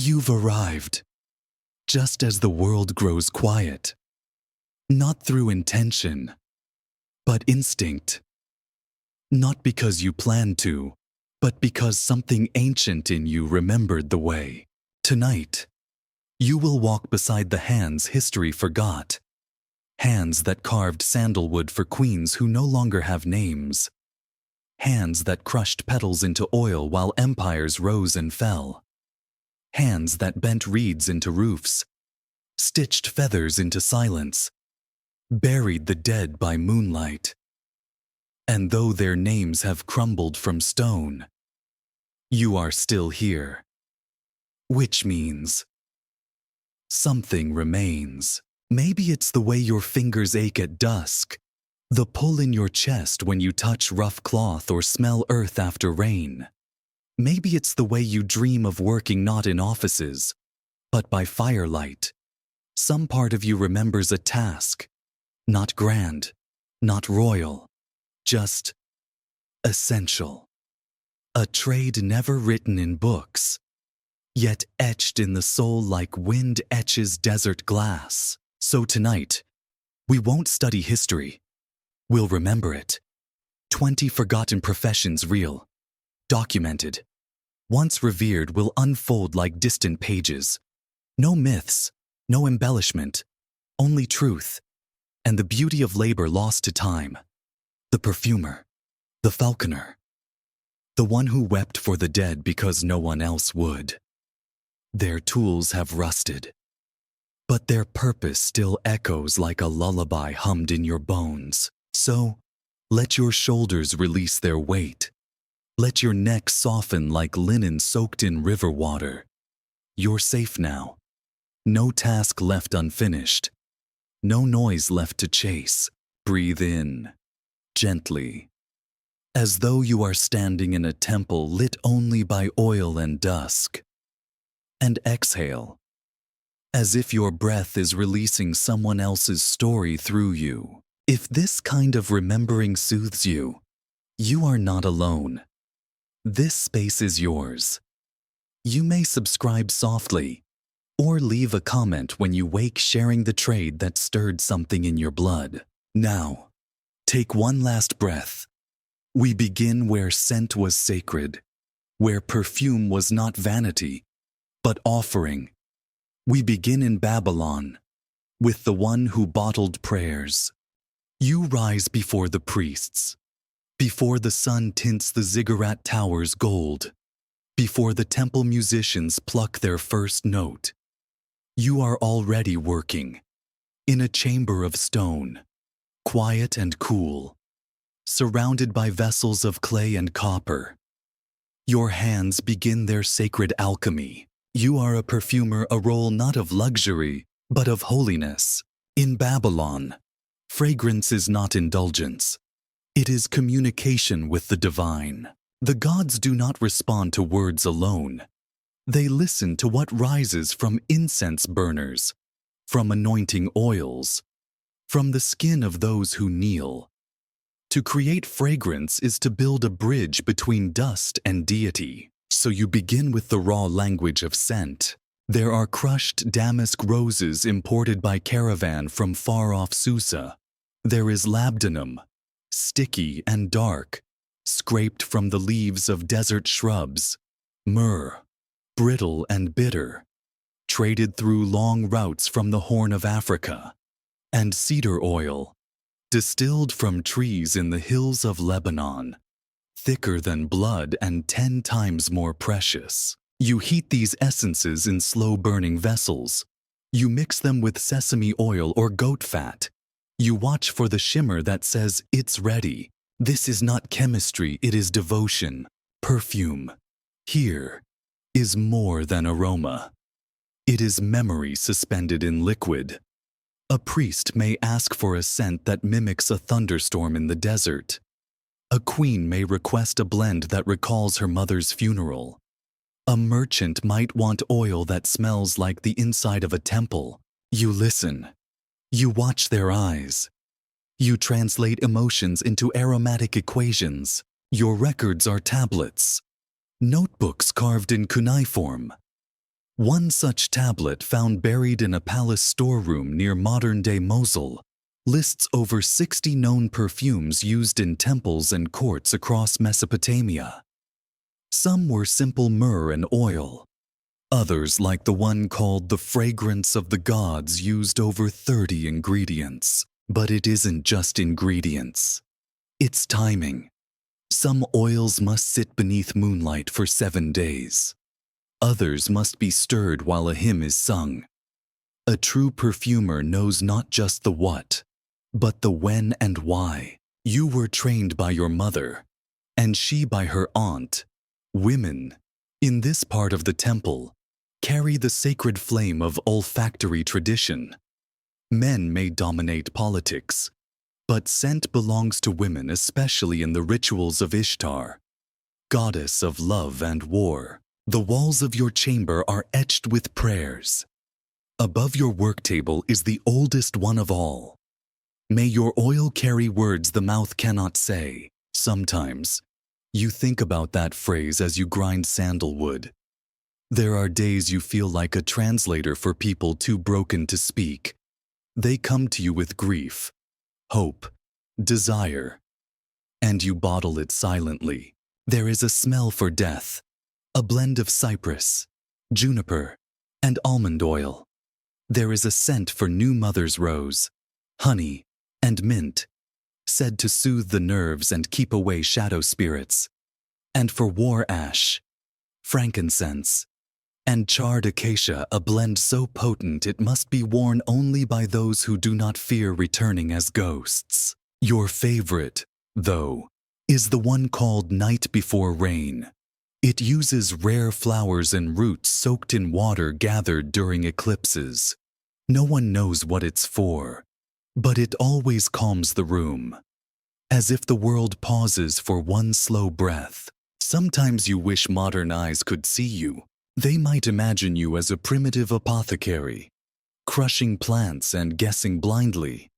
You've arrived, just as the world grows quiet, not through intention, but instinct. Not because you planned to, but because something ancient in you remembered the way. Tonight, you will walk beside the hands history forgot, hands that carved sandalwood for queens who no longer have names, hands that crushed petals into oil while empires rose and fell, hands that bent reeds into roofs, stitched feathers into silence, buried the dead by moonlight. And though their names have crumbled from stone, you are still here. Which means something remains. Maybe it's the way your fingers ache at dusk, the pull in your chest when you touch rough cloth or smell earth after rain. Maybe it's the way you dream of working not in offices, but by firelight. Some part of you remembers a task, not grand, not royal, just essential. A trade never written in books, yet etched in the soul like wind etches desert glass. So tonight, we won't study history. We'll remember it. 20 forgotten professions real, documented, once revered will unfold like distant pages. No myths, no embellishment, only truth, and the beauty of labor lost to time. The perfumer, the falconer, the one who wept for the dead because no one else would. Their tools have rusted, but their purpose still echoes like a lullaby hummed in your bones. So, let your shoulders release their weight. Let your neck soften like linen soaked in river water. You're safe now. No task left unfinished. No noise left to chase. Breathe in, gently, as though you are standing in a temple lit only by oil and dusk. And exhale, as if your breath is releasing someone else's story through you. If this kind of remembering soothes you, you are not alone. This space is yours. You may subscribe softly, or leave a comment when you wake sharing the trade that stirred something in your blood. Now, take one last breath. We begin where scent was sacred, where perfume was not vanity, but offering. We begin in Babylon, with the one who bottled prayers. You rise before the priests, before the sun tints the ziggurat towers gold, before the temple musicians pluck their first note. You are already working, in a chamber of stone, quiet and cool, surrounded by vessels of clay and copper. Your hands begin their sacred alchemy. You are a perfumer, a role not of luxury, but of holiness. In Babylon, fragrance is not indulgence. It is communication with the divine. The gods do not respond to words alone. They listen to what rises from incense burners, from anointing oils, from the skin of those who kneel. To create fragrance is to build a bridge between dust and deity. So you begin with the raw language of scent. There are crushed damask roses imported by caravan from far-off Susa. There is labdanum, sticky and dark, scraped from the leaves of desert shrubs. Myrrh, brittle and bitter, traded through long routes from the Horn of Africa. And cedar oil, distilled from trees in the hills of Lebanon, thicker than blood and 10 times more precious. You heat these essences in slow-burning vessels. You mix them with sesame oil or goat fat. You watch for the shimmer that says, "It's ready." This is not chemistry, it is devotion. Perfume, here, is more than aroma. It is memory suspended in liquid. A priest may ask for a scent that mimics a thunderstorm in the desert. A queen may request a blend that recalls her mother's funeral. A merchant might want oil that smells like the inside of a temple. You listen. You watch their eyes. You translate emotions into aromatic equations. Your records are tablets, notebooks carved in cuneiform. One such tablet, found buried in a palace storeroom near modern-day Mosul, lists over 60 known perfumes used in temples and courts across Mesopotamia. Some were simple myrrh and oil. Others, like the one called the fragrance of the gods, used over 30 ingredients. But it isn't just ingredients. It's timing. Some oils must sit beneath moonlight for 7 days. Others must be stirred while a hymn is sung. A true perfumer knows not just the what, but the when and why. You were trained by your mother, and she by her aunt. Women, in this part of the temple, carry the sacred flame of olfactory tradition. Men may dominate politics, but scent belongs to women, especially in the rituals of Ishtar, goddess of love and war. The walls of your chamber are etched with prayers. Above your work table is the oldest one of all. May your oil carry words the mouth cannot say. Sometimes, you think about that phrase as you grind sandalwood. There are days you feel like a translator for people too broken to speak. They come to you with grief, hope, desire, and you bottle it silently. There is a smell for death, a blend of cypress, juniper, and almond oil. There is a scent for new mother's rose, honey, and mint, said to soothe the nerves and keep away shadow spirits. And for war ash, frankincense, and charred acacia, a blend so potent it must be worn only by those who do not fear returning as ghosts. Your favorite, though, is the one called Night Before Rain. It uses rare flowers and roots soaked in water gathered during eclipses. No one knows what it's for, but it always calms the room, as if the world pauses for one slow breath. Sometimes you wish modern eyes could see you. They might imagine you as a primitive apothecary, crushing plants and guessing blindly.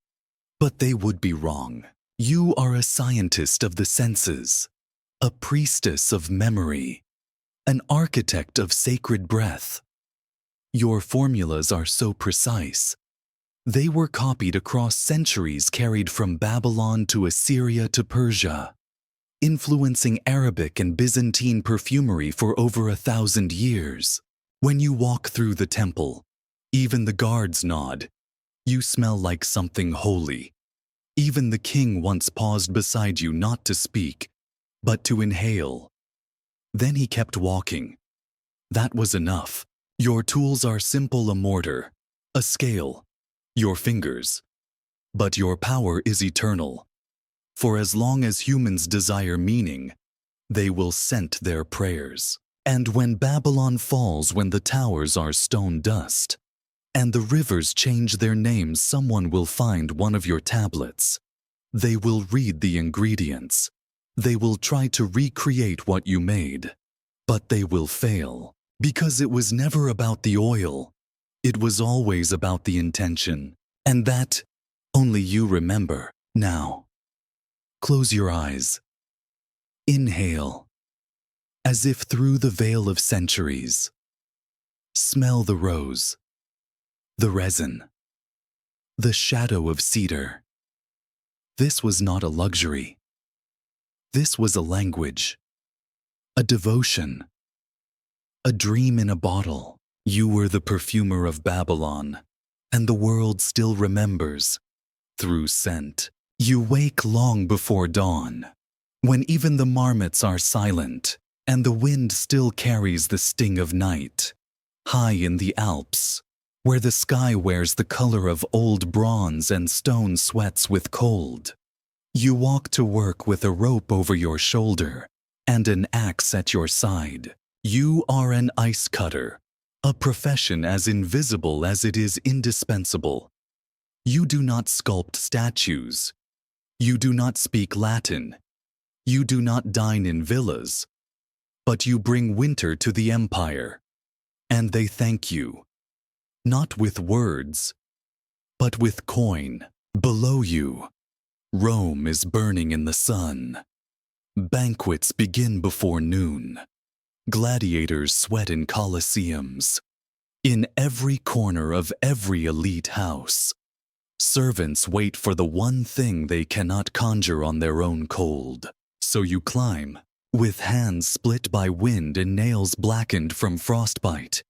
But they would be wrong. You are a scientist of the senses, a priestess of memory, an architect of sacred breath. Your formulas are so precise. They were copied across centuries, carried from Babylon to Assyria to Persia, influencing Arabic and Byzantine perfumery for over 1,000 years. When you walk through the temple, even the guards nod. You smell like something holy. Even the king once paused beside you, not to speak, but to inhale. Then he kept walking. That was enough. Your tools are simple: a mortar, a scale, your fingers. But your power is eternal. For as long as humans desire meaning, they will scent their prayers. And when Babylon falls, when the towers are stone dust, and the rivers change their names, someone will find one of your tablets. They will read the ingredients. They will try to recreate what you made. But they will fail, because it was never about the oil. It was always about the intention. And that only you remember. Now, close your eyes. Inhale, as if through the veil of centuries. Smell the rose, the resin, the shadow of cedar. This was not a luxury. This was a language, a devotion, a dream in a bottle. You were the perfumer of Babylon, and the world still remembers through scent. You wake long before dawn, when even the marmots are silent, and the wind still carries the sting of night. High in the Alps, where the sky wears the color of old bronze and stone sweats with cold, you walk to work with a rope over your shoulder and an axe at your side. You are an ice cutter, a profession as invisible as it is indispensable. You do not sculpt statues. You do not speak Latin. You do not dine in villas. But you bring winter to the empire, and they thank you, not with words, but with coin. Below you, Rome is burning in the sun. Banquets begin before noon. Gladiators sweat in colosseums. In every corner of every elite house, servants wait for the one thing they cannot conjure on their own cold. So you climb, with hands split by wind and nails blackened from frostbite.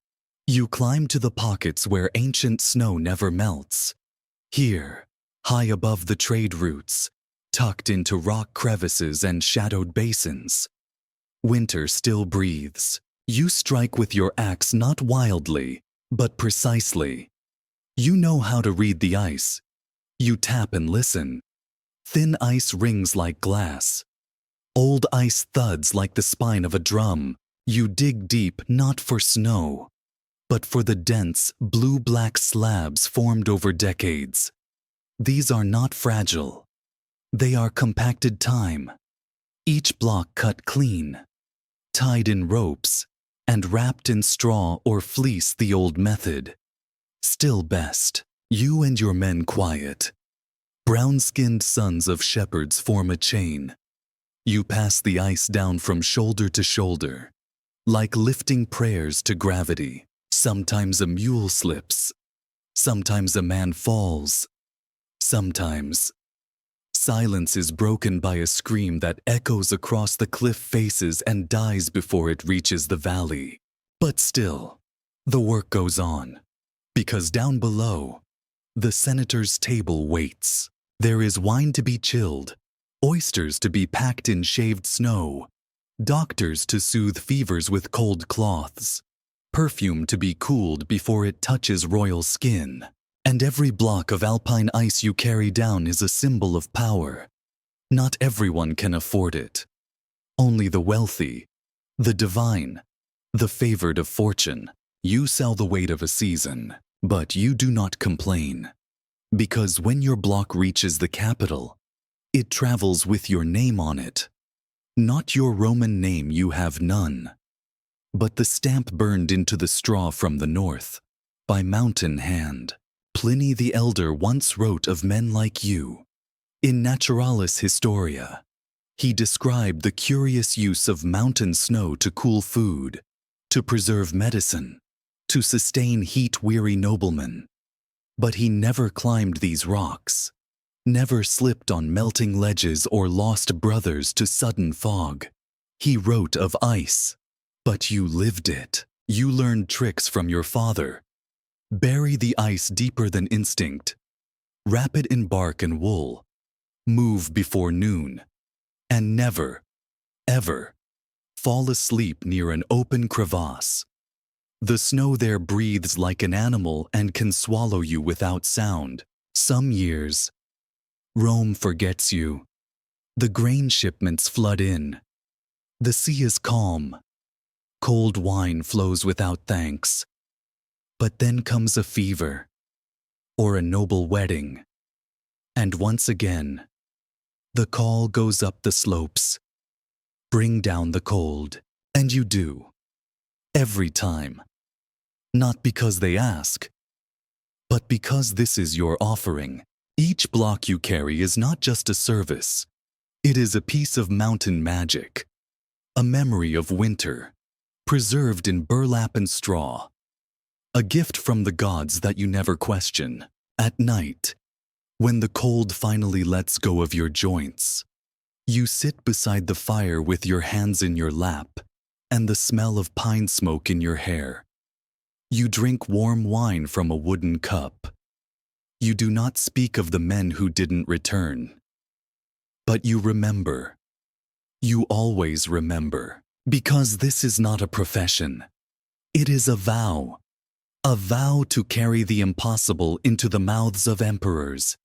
You climb to the pockets where ancient snow never melts. Here, high above the trade routes, tucked into rock crevices and shadowed basins. Winter still breathes. You strike with your axe not wildly, but precisely. You know how to read the ice. You tap and listen. Thin ice rings like glass. Old ice thuds like the spine of a drum. You dig deep not for snow, but for the dense, blue-black slabs formed over decades. These are not fragile. They are compacted time. Each block cut clean, tied in ropes, and wrapped in straw or fleece the old method. Still best, you and your men quiet. Brown-skinned sons of shepherds form a chain. You pass the ice down from shoulder to shoulder, like lifting prayers to gravity. Sometimes a mule slips. Sometimes a man falls. Sometimes silence is broken by a scream that echoes across the cliff faces and dies before it reaches the valley. But still, the work goes on, because down below, the senator's table waits. There is wine to be chilled, oysters to be packed in shaved snow, doctors to soothe fevers with cold cloths, perfume to be cooled before it touches royal skin. And every block of alpine ice you carry down is a symbol of power. Not everyone can afford it. Only the wealthy, the divine, the favored of fortune. You sell the weight of a season, but you do not complain. Because when your block reaches the capital, it travels with your name on it. Not your Roman name, you have none, but the stamp burned into the straw from the north, by mountain hand. Pliny the Elder once wrote of men like you. In Naturalis Historia, he described the curious use of mountain snow to cool food, to preserve medicine, to sustain heat-weary noblemen. But he never climbed these rocks, never slipped on melting ledges or lost brothers to sudden fog. He wrote of ice, but you lived it. You learned tricks from your father. Bury the ice deeper than instinct. Wrap it in bark and wool. Move before noon. And never, ever, fall asleep near an open crevasse. The snow there breathes like an animal and can swallow you without sound. Some years, Rome forgets you. The grain shipments flood in. The sea is calm. Cold wine flows without thanks. But then comes a fever, or a noble wedding. And once again, the call goes up the slopes. Bring down the cold. And you do. Every time. Not because they ask, but because this is your offering. Each block you carry is not just a service. It is a piece of mountain magic, a memory of winter, preserved in burlap and straw, a gift from the gods that you never question. At night, when the cold finally lets go of your joints, you sit beside the fire with your hands in your lap and the smell of pine smoke in your hair. You drink warm wine from a wooden cup. You do not speak of the men who didn't return. But you remember. You always remember. Because this is not a profession. It is a vow. A vow to carry the impossible into the mouths of emperors.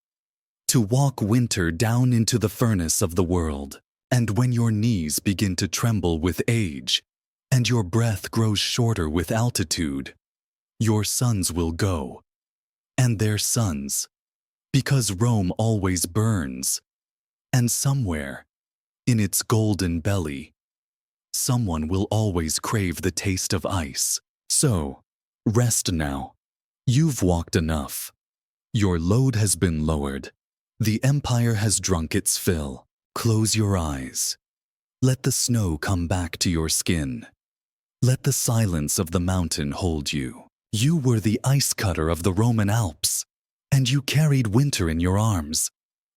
To walk winter down into the furnace of the world. And when your knees begin to tremble with age, and your breath grows shorter with altitude, your sons will go. And their sons. Because Rome always burns. And somewhere, in its golden belly, someone will always crave the taste of ice. So, rest now. You've walked enough. Your load has been lowered. The empire has drunk its fill. Close your eyes. Let the snow come back to your skin. Let the silence of the mountain hold you. You were the ice cutter of the Roman Alps, and you carried winter in your arms.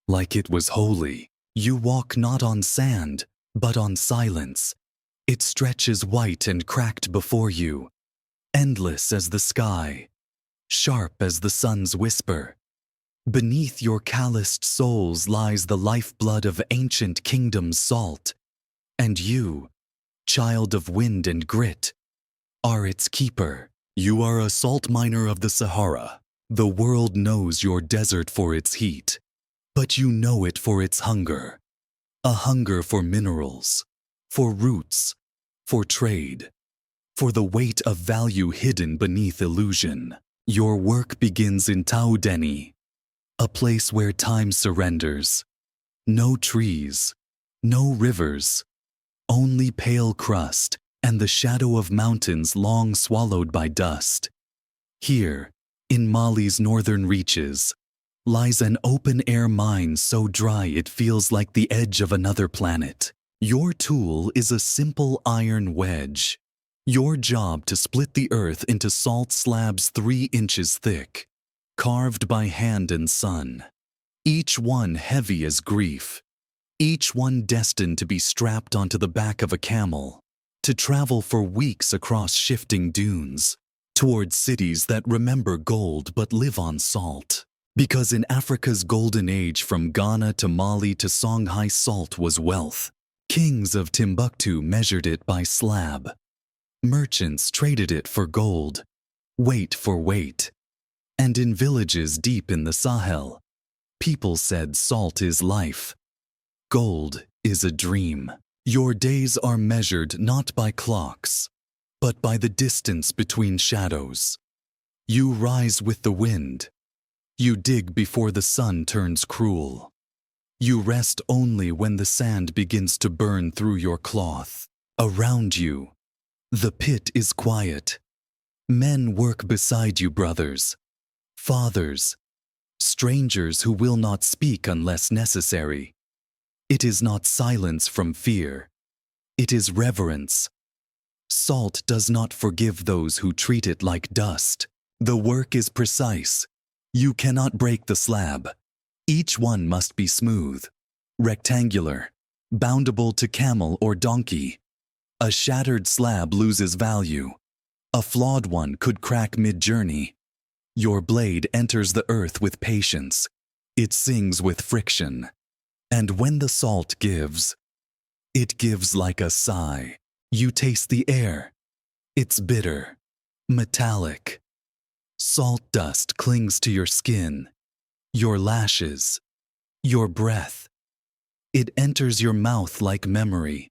Like it was holy, you walk not on sand, but on silence. It stretches white and cracked before you, endless as the sky, sharp as the sun's whisper. Beneath your calloused soles lies the lifeblood of ancient kingdoms' salt, and you, child of wind and grit, are its keeper. You are a salt miner of the Sahara. The world knows your desert for its heat, but you know it for its hunger. A hunger for minerals, for roots, for trade, for the weight of value hidden beneath illusion. Your work begins in Taudeni, a place where time surrenders. No trees, no rivers, only pale crust and the shadow of mountains long swallowed by dust. Here, in Mali's northern reaches, lies an open-air mine so dry it feels like the edge of another planet. Your tool is a simple iron wedge. Your job to split the earth into salt slabs 3 inches thick, carved by hand and sun. Each one heavy as grief. Each one destined to be strapped onto the back of a camel, to travel for weeks across shifting dunes, towards cities that remember gold but live on salt. Because in Africa's golden age from Ghana to Mali to Songhai, salt was wealth. Kings of Timbuktu measured it by slab. Merchants traded it for gold, weight for weight. And in villages deep in the Sahel, people said salt is life. Gold is a dream. Your days are measured not by clocks, but by the distance between shadows. You rise with the wind. You dig before the sun turns cruel. You rest only when the sand begins to burn through your cloth. Around you, the pit is quiet. Men work beside you, brothers, fathers, strangers who will not speak unless necessary. It is not silence from fear. It is reverence. Salt does not forgive those who treat it like dust. The work is precise. You cannot break the slab. Each one must be smooth, rectangular, boundable to camel or donkey. A shattered slab loses value. A flawed one could crack mid-journey. Your blade enters the earth with patience. It sings with friction. And when the salt gives, it gives like a sigh. You taste the air. It's bitter, metallic. Salt dust clings to your skin, your lashes, your breath. It enters your mouth like memory,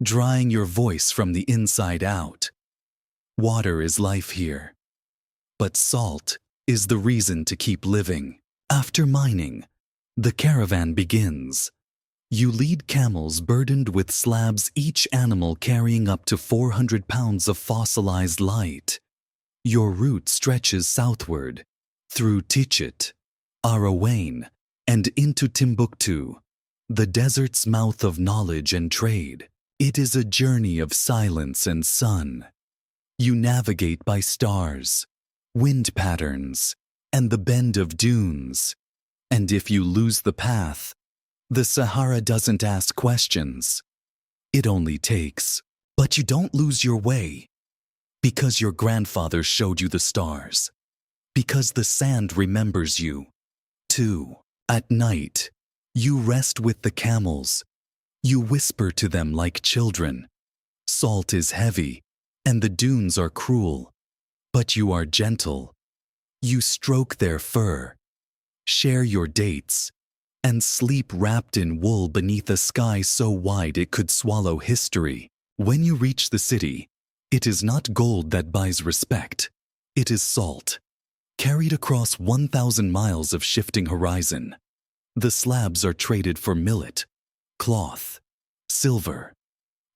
drying your voice from the inside out. Water is life here, but salt is the reason to keep living. After mining, the caravan begins. You lead camels burdened with slabs, each animal carrying up to 400 pounds of fossilized light. Your route stretches southward, through Tichit, Arawain, and into Timbuktu, the desert's mouth of knowledge and trade. It is a journey of silence and sun. You navigate by stars, wind patterns, and the bend of dunes. And if you lose the path, the Sahara doesn't ask questions. It only takes. But you don't lose your way. Because your grandfather showed you the stars. Because the sand remembers you. Too. At night, you rest with the camels. You whisper to them like children. Salt is heavy, and the dunes are cruel. But you are gentle. You stroke their fur, share your dates, and sleep wrapped in wool beneath a sky so wide it could swallow history. When you reach the city, it is not gold that buys respect. It is salt, carried across 1,000 miles of shifting horizon. The slabs are traded for millet, cloth, silver,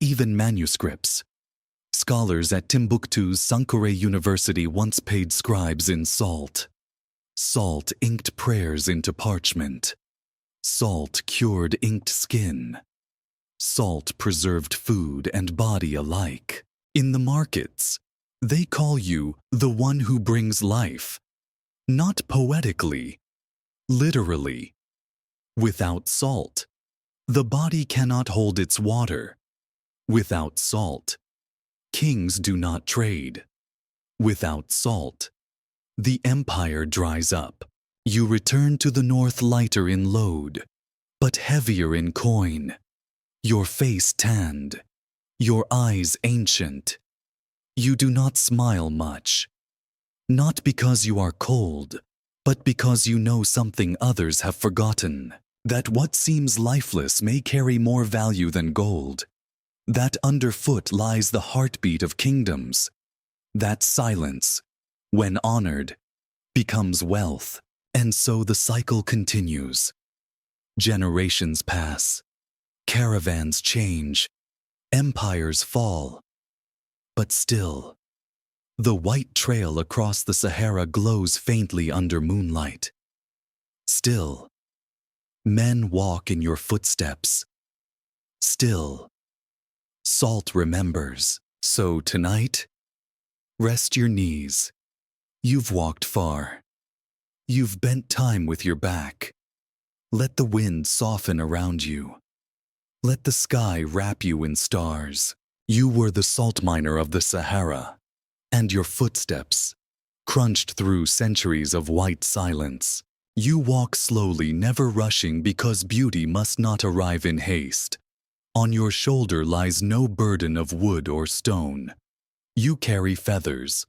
even manuscripts. Scholars at Timbuktu's Sankore University once paid scribes in salt. Salt inked prayers into parchment. Salt cured inked skin. Salt preserved food and body alike. In the markets, They call you the one who brings life, not poetically, literally. Without salt, the body cannot hold its water. Without salt, kings do not trade. Without salt, the empire dries up. You return to the north lighter in load, but heavier in coin. Your face tanned, your eyes ancient. You do not smile much, not because you are cold, but because you know something others have forgotten, that what seems lifeless may carry more value than gold, that underfoot lies the heartbeat of kingdoms, that silence, when honored, becomes wealth, and so the cycle continues. Generations pass, caravans change, empires fall, but still, the white trail across the Sahara glows faintly under moonlight. Still, men walk in your footsteps. Still, salt remembers. So tonight, rest your knees. You've walked far. You've bent time with your back. Let the wind soften around you. Let the sky wrap you in stars. You were the salt miner of the Sahara, and your footsteps, crunched through centuries of white silence. You walk slowly, never rushing, because beauty must not arrive in haste. On your shoulder lies no burden of wood or stone. You carry feathers,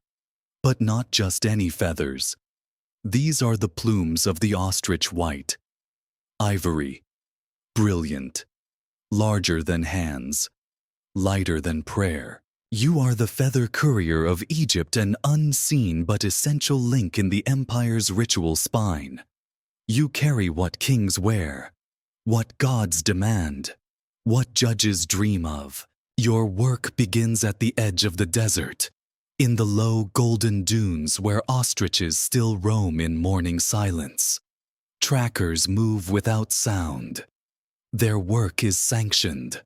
but not just any feathers. These are the plumes of the ostrich, white, ivory, brilliant, larger than hands, lighter than prayer. You are the feather courier of Egypt, an unseen but essential link in the empire's ritual spine. You carry what kings wear, what gods demand, what judges dream of. Your work begins at the edge of the desert, in the low golden dunes where ostriches still roam in morning silence. Trackers move without sound. Their work is sanctioned.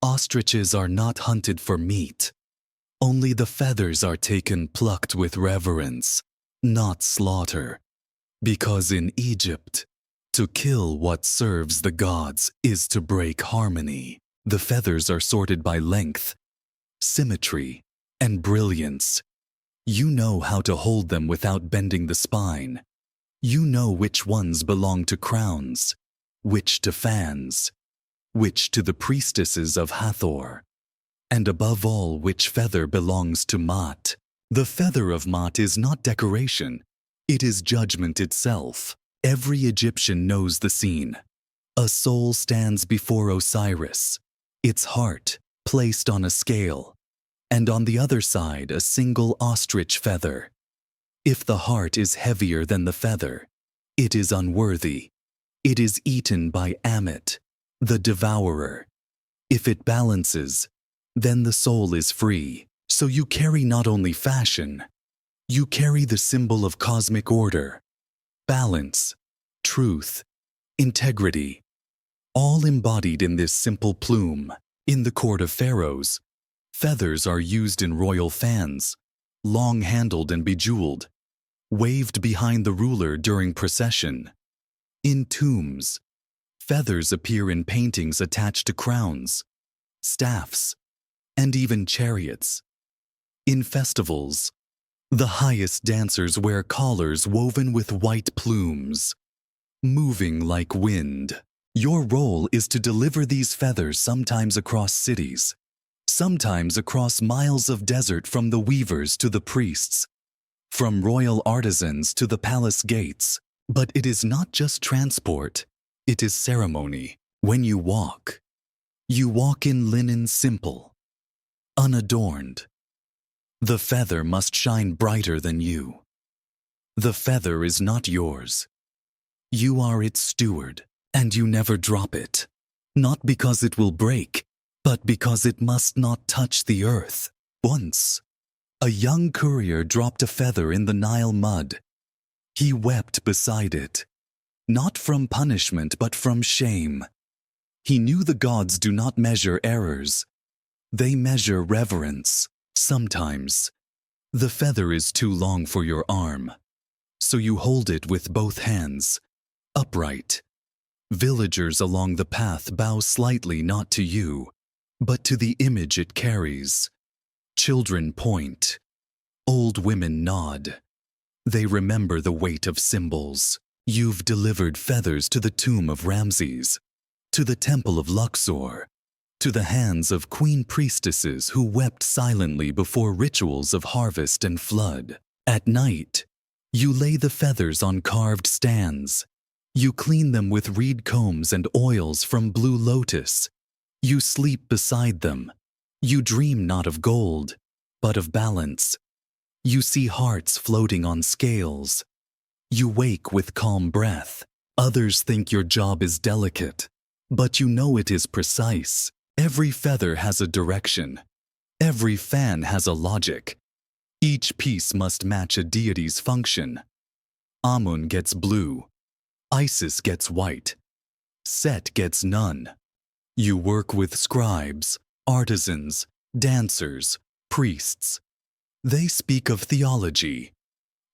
Ostriches are not hunted for meat. Only the feathers are taken, plucked with reverence, not slaughter. Because in Egypt, to kill what serves the gods is to break harmony. The feathers are sorted by length, symmetry, and brilliance. You know how to hold them without bending the spine. You know which ones belong to crowns, which to fans, which to the priestesses of Hathor, and above all, which feather belongs to Maat. The feather of Maat is not decoration, it is judgment itself. Every Egyptian knows the scene. A soul stands before Osiris, its heart placed on a scale, and on the other side a single ostrich feather. If the heart is heavier than the feather, it is unworthy. It is eaten by Ammit, the devourer. If it balances, then the soul is free. So you carry not only fashion, you carry the symbol of cosmic order, balance, truth, integrity, all embodied in this simple plume. In the court of pharaohs, feathers are used in royal fans, long-handled and bejeweled, waved behind the ruler during procession. In tombs, feathers appear in paintings attached to crowns, staffs, and even chariots. In festivals, the highest dancers wear collars woven with white plumes, moving like wind. Your role is to deliver these feathers, sometimes across cities, sometimes across miles of desert, from the weavers to the priests, from royal artisans to the palace gates. But it is not just transport, it is ceremony. When you walk in linen simple, unadorned. The feather must shine brighter than you. The feather is not yours. You are its steward, and you never drop it. Not because it will break, but because it must not touch the earth. Once, a young courier dropped a feather in the Nile mud. He wept beside it, not from punishment but from shame. He knew the gods do not measure errors. They measure reverence. Sometimes, The feather is too long for your arm, so you hold it with both hands, upright. Villagers along the path bow slightly not to you, but to the image it carries. Children point. Old women nod. They remember the weight of symbols. You've delivered feathers to the tomb of Ramses, to the temple of Luxor, to the hands of queen priestesses who wept silently before rituals of harvest and flood. At night, you lay the feathers on carved stands. You clean them with reed combs and oils from blue lotus. You sleep beside them. You dream not of gold, but of balance. You see hearts floating on scales. You wake with calm breath. Others think your job is delicate, but you know it is precise. Every feather has a direction. Every fan has a logic. Each piece must match a deity's function. Amun gets blue. Isis gets white. Set gets none. You work with scribes, artisans, dancers, priests. They speak of theology.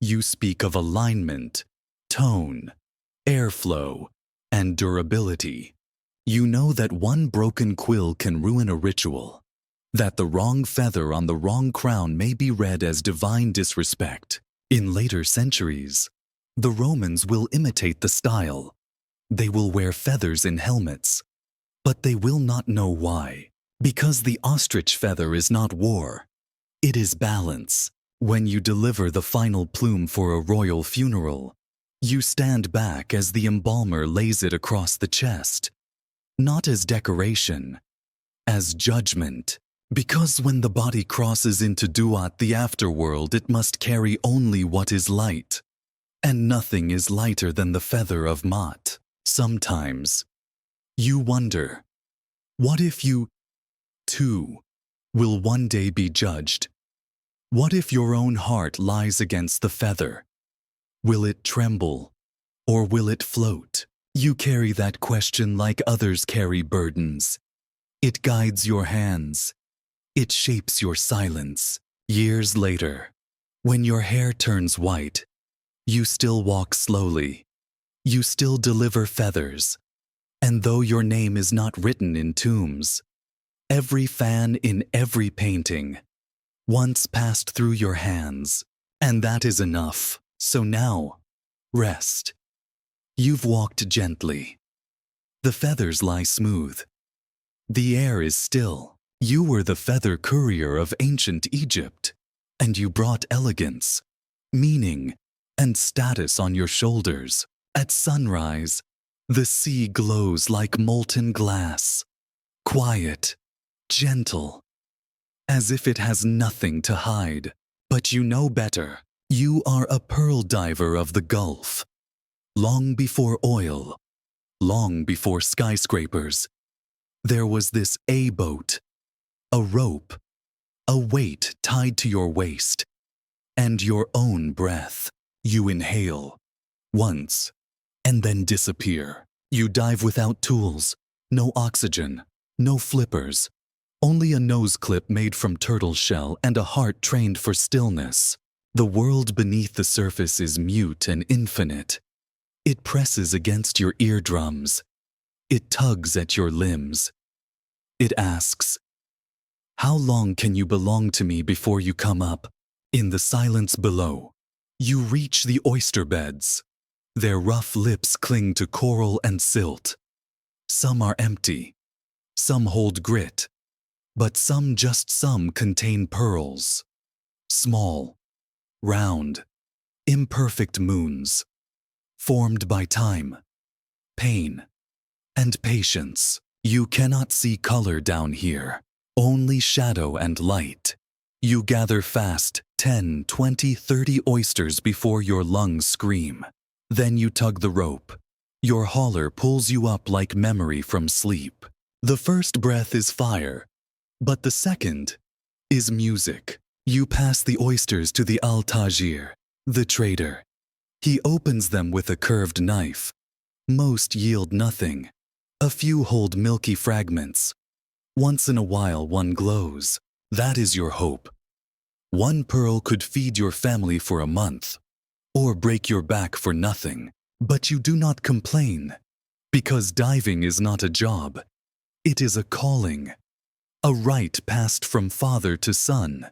You speak of alignment, tone, airflow, and durability. You know that one broken quill can ruin a ritual, that the wrong feather on the wrong crown may be read as divine disrespect. In later centuries, the Romans will imitate the style. They will wear feathers in helmets, but they will not know why. Because the ostrich feather is not war, it is balance. When you deliver the final plume for a royal funeral, you stand back as the embalmer lays it across the chest, not as decoration, as judgment. Because when the body crosses into Duat, the afterworld, it must carry only what is light, and nothing is lighter than the feather of Mat. Sometimes, you wonder, what if you, too, will one day be judged? What if your own heart lies against the feather? Will it tremble, or will it float? You carry that question like others carry burdens. It guides your hands. It shapes your silence. Years later, when your hair turns white, you still walk slowly. You still deliver feathers. And though your name is not written in tombs, every fan in every painting once passed through your hands, and that is enough. So now, rest. You've walked gently. The feathers lie smooth. The air is still. You were the feather courier of ancient Egypt, and you brought elegance, meaning, and status on your shoulders. At sunrise, the sea glows like molten glass, quiet, gentle, as if it has nothing to hide. But you know better. You are a pearl diver of the Gulf. Long before oil, long before skyscrapers, there was this A-boat, a rope, a weight tied to your waist, and your own breath. You inhale once and then disappear. You dive without tools, no oxygen, no flippers, only a nose clip made from turtle shell and a heart trained for stillness. The world beneath the surface is mute and infinite. It presses against your eardrums. It tugs at your limbs. It asks, how long can you belong to me before you come up? In the silence below, you reach the oyster beds. Their rough lips cling to coral and silt. Some are empty. Some hold grit. But just some contain pearls. Small, round, imperfect moons, formed by time, pain, and patience. You cannot see color down here, only shadow and light. You gather fast 10, 20, 30 oysters before your lungs scream. Then you tug the rope. Your hauler pulls you up like memory from sleep. The first breath is fire, but the second is music. You pass the oysters to the al-Tajir, the trader. He opens them with a curved knife. Most yield nothing. A few hold milky fragments. Once in a while one glows. That is your hope. One pearl could feed your family for a month, or break your back for nothing. But you do not complain, because diving is not a job. It is a calling, a rite passed from father to son,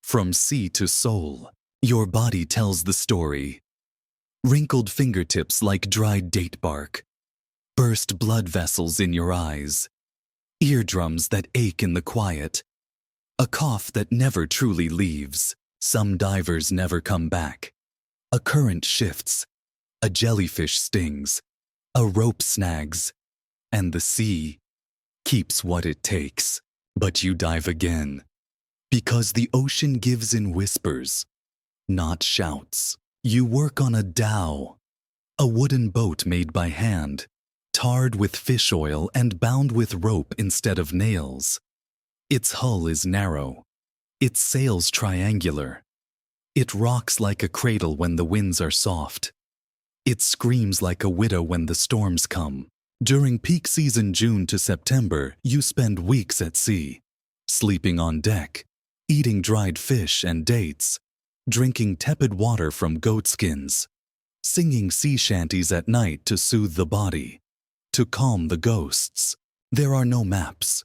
from sea to soul. Your body tells the story. Wrinkled fingertips like dried date bark, burst blood vessels in your eyes, eardrums that ache in the quiet, a cough that never truly leaves. Some divers never come back. A current shifts, a jellyfish stings, a rope snags, and the sea keeps what it takes. But you dive again, because the ocean gives in whispers, not shouts. You work on a dhow, a wooden boat made by hand, tarred with fish oil and bound with rope instead of nails. Its hull is narrow, its sails triangular. It rocks like a cradle when the winds are soft. It screams like a widow when the storms come. During peak season June to September, you spend weeks at sea, sleeping on deck, eating dried fish and dates, drinking tepid water from goatskins, singing sea shanties at night to soothe the body, to calm the ghosts. There are no maps.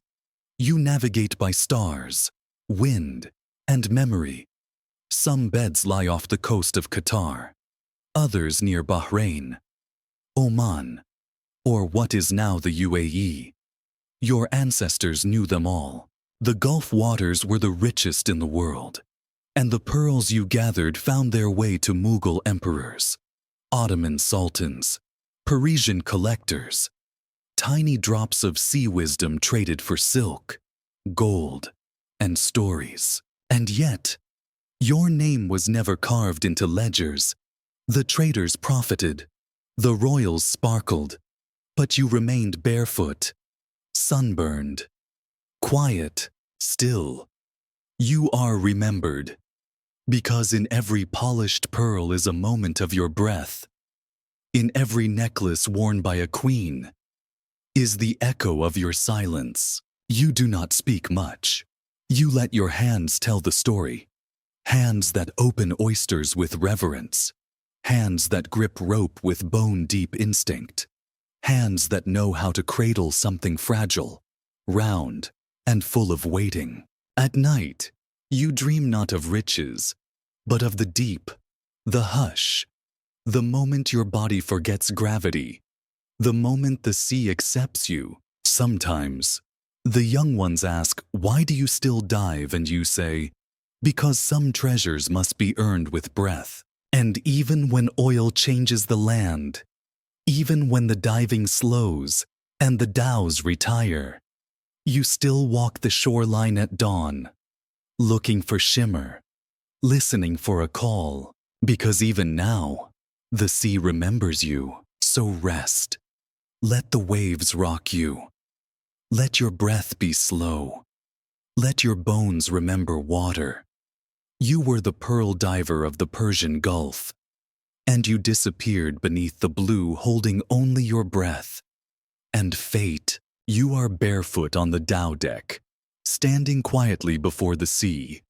You navigate by stars, wind, and memory. Some beds lie off the coast of Qatar, others near Bahrain, Oman, or what is now the UAE. Your ancestors knew them all. The Gulf waters were the richest in the world, and the pearls you gathered found their way to Mughal emperors, Ottoman sultans, Parisian collectors. Tiny drops of sea wisdom traded for silk, gold, and stories. And yet, your name was never carved into ledgers. The traders profited, the royals sparkled, but you remained barefoot, sunburned, quiet, still. You are remembered, because in every polished pearl is a moment of your breath. In every necklace worn by a queen is the echo of your silence. You do not speak much. You let your hands tell the story. Hands that open oysters with reverence. Hands that grip rope with bone-deep instinct. Hands that know how to cradle something fragile, round, and full of waiting. At night, you dream not of riches, but of the deep, the hush, the moment your body forgets gravity, the moment the sea accepts you. Sometimes, the young ones ask, "Why do you still dive?" And you say, "Because some treasures must be earned with breath." And even when oil changes the land, even when the diving slows and the dhows retire, you still walk the shoreline at dawn, looking for shimmer, listening for a call, because even now, the sea remembers you. So rest. Let the waves rock you. Let your breath be slow. Let your bones remember water. You were the pearl diver of the Persian Gulf, and you disappeared beneath the blue, holding only your breath. And fate, you are barefoot on the dhow deck, standing quietly before the sea.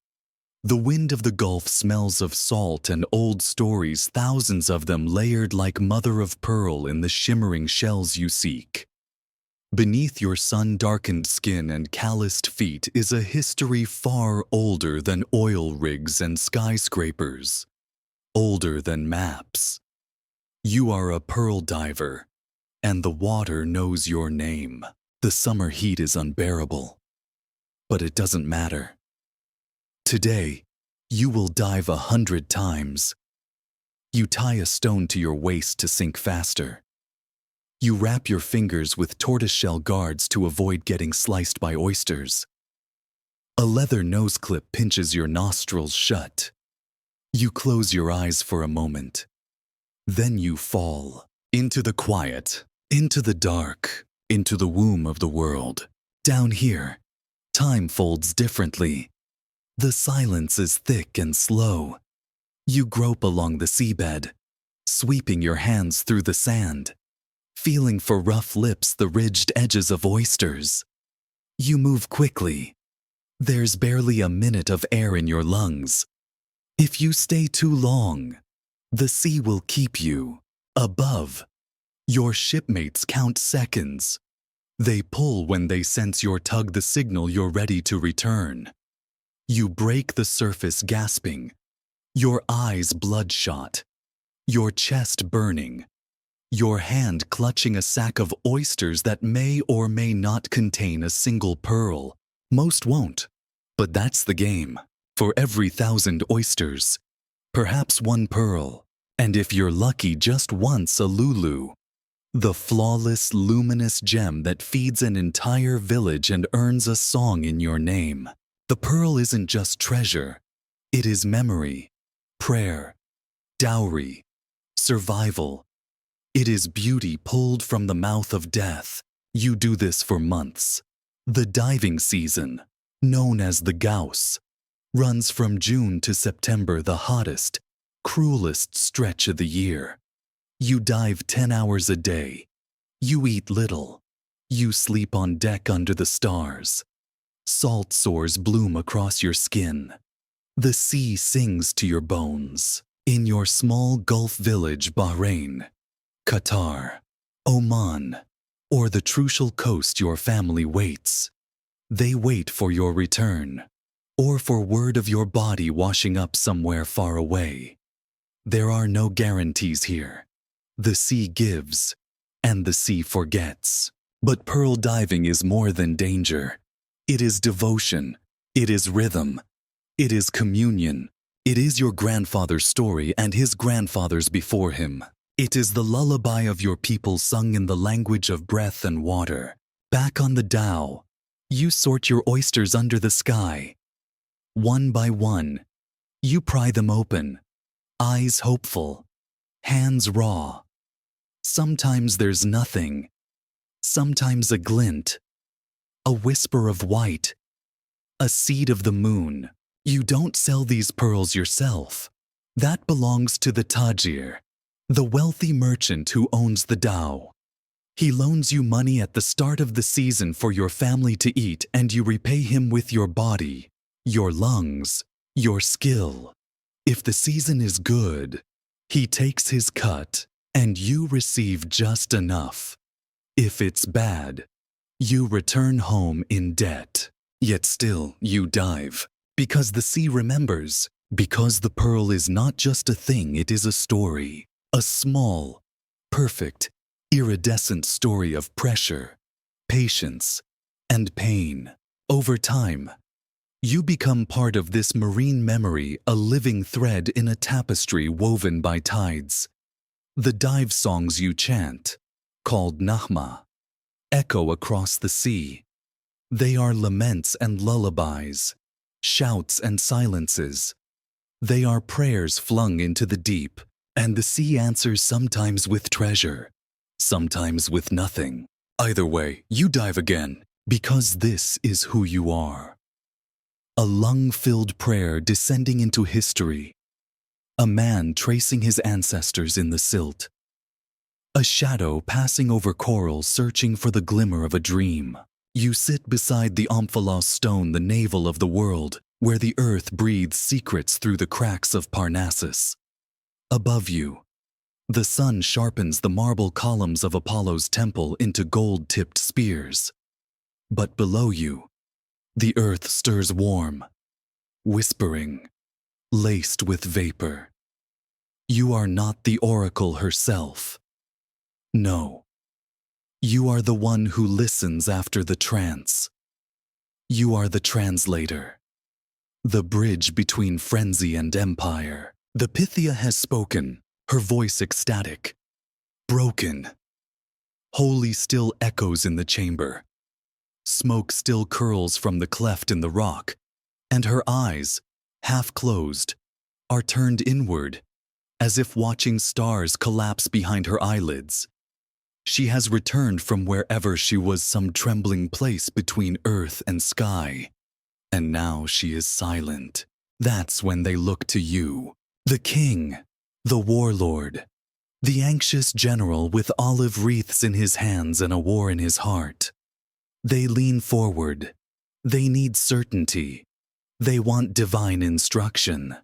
The wind of the Gulf smells of salt and old stories, thousands of them layered like mother of pearl in the shimmering shells you seek. Beneath your sun-darkened skin and calloused feet is a history far older than oil rigs and skyscrapers, older than maps. You are a pearl diver, and the water knows your name. The summer heat is unbearable, but it doesn't matter. Today, you will dive 100 times. You tie a stone to your waist to sink faster. You wrap your fingers with tortoiseshell guards to avoid getting sliced by oysters. A leather nose clip pinches your nostrils shut. You close your eyes for a moment. Then you fall into the quiet, into the dark, into the womb of the world. Down here, time folds differently. The silence is thick and slow. You grope along the seabed, sweeping your hands through the sand, feeling for rough lips the ridged edges of oysters. You move quickly. There's barely a minute of air in your lungs. If you stay too long, the sea will keep you. Above, your shipmates count seconds. They pull when they sense your tug the signal you're ready to return. You break the surface gasping, your eyes bloodshot, your chest burning, your hand clutching a sack of oysters that may or may not contain a single pearl. Most won't, but that's the game. For every 1,000 oysters, perhaps one pearl, and if you're lucky, just once a lulu. The flawless, luminous gem that feeds an entire village and earns a song in your name. The pearl isn't just treasure. It is memory, prayer, dowry, survival. It is beauty pulled from the mouth of death. You do this for months. The diving season, known as the Gauss, runs from June to September, the hottest, cruelest stretch of the year. You dive 10 hours a day. You eat little. You sleep on deck under the stars. Salt sores bloom across your skin. The sea sings to your bones. In your small Gulf village, Bahrain, Qatar, Oman, or the Trucial coast, your family waits. They wait for your return, or for word of your body washing up somewhere far away. There are no guarantees here. The sea gives, and the sea forgets. But pearl diving is more than danger. It is devotion. It is rhythm. It is communion. It is your grandfather's story and his grandfather's before him. It is the lullaby of your people sung in the language of breath and water. Back on the dhow, you sort your oysters under the sky. One by one, you pry them open, eyes hopeful, hands raw. Sometimes there's nothing, sometimes a glint, a whisper of white, a seed of the moon. You don't sell these pearls yourself. That belongs to the tajir, the wealthy merchant who owns the dhow. He loans you money at the start of the season for your family to eat, and you repay him with your body, your lungs, your skill. If the season is good, he takes his cut, and you receive just enough. If it's bad, you return home in debt. Yet still, you dive. Because the sea remembers. Because the pearl is not just a thing, it is a story. A small, perfect, iridescent story of pressure, patience, and pain. Over time, you become part of this marine memory, a living thread in a tapestry woven by tides. The dive songs you chant, called Nahma, echo across the sea. They are laments and lullabies, shouts and silences. They are prayers flung into the deep, and the sea answers sometimes with treasure, sometimes with nothing. Either way, you dive again, because this is who you are. A lung-filled prayer descending into history. A man tracing his ancestors in the silt. A shadow passing over coral searching for the glimmer of a dream. You sit beside the Omphalos stone, the navel of the world, where the earth breathes secrets through the cracks of Parnassus. Above you, the sun sharpens the marble columns of Apollo's temple into gold-tipped spears. But below you, the earth stirs warm, whispering, laced with vapor. You are not the oracle herself. No. You are the one who listens after the trance. You are the translator. The bridge between frenzy and empire. The Pythia has spoken, her voice ecstatic. Broken. Holy still echoes in the chamber. Smoke still curls from the cleft in the rock, and her eyes, half closed, are turned inward, as if watching stars collapse behind her eyelids. She has returned from wherever she was, some trembling place between earth and sky. And now she is silent. That's when they look to you. The king, the warlord, the anxious general with olive wreaths in his hands and a war in his heart. They lean forward, They need certainty. They want divine instruction.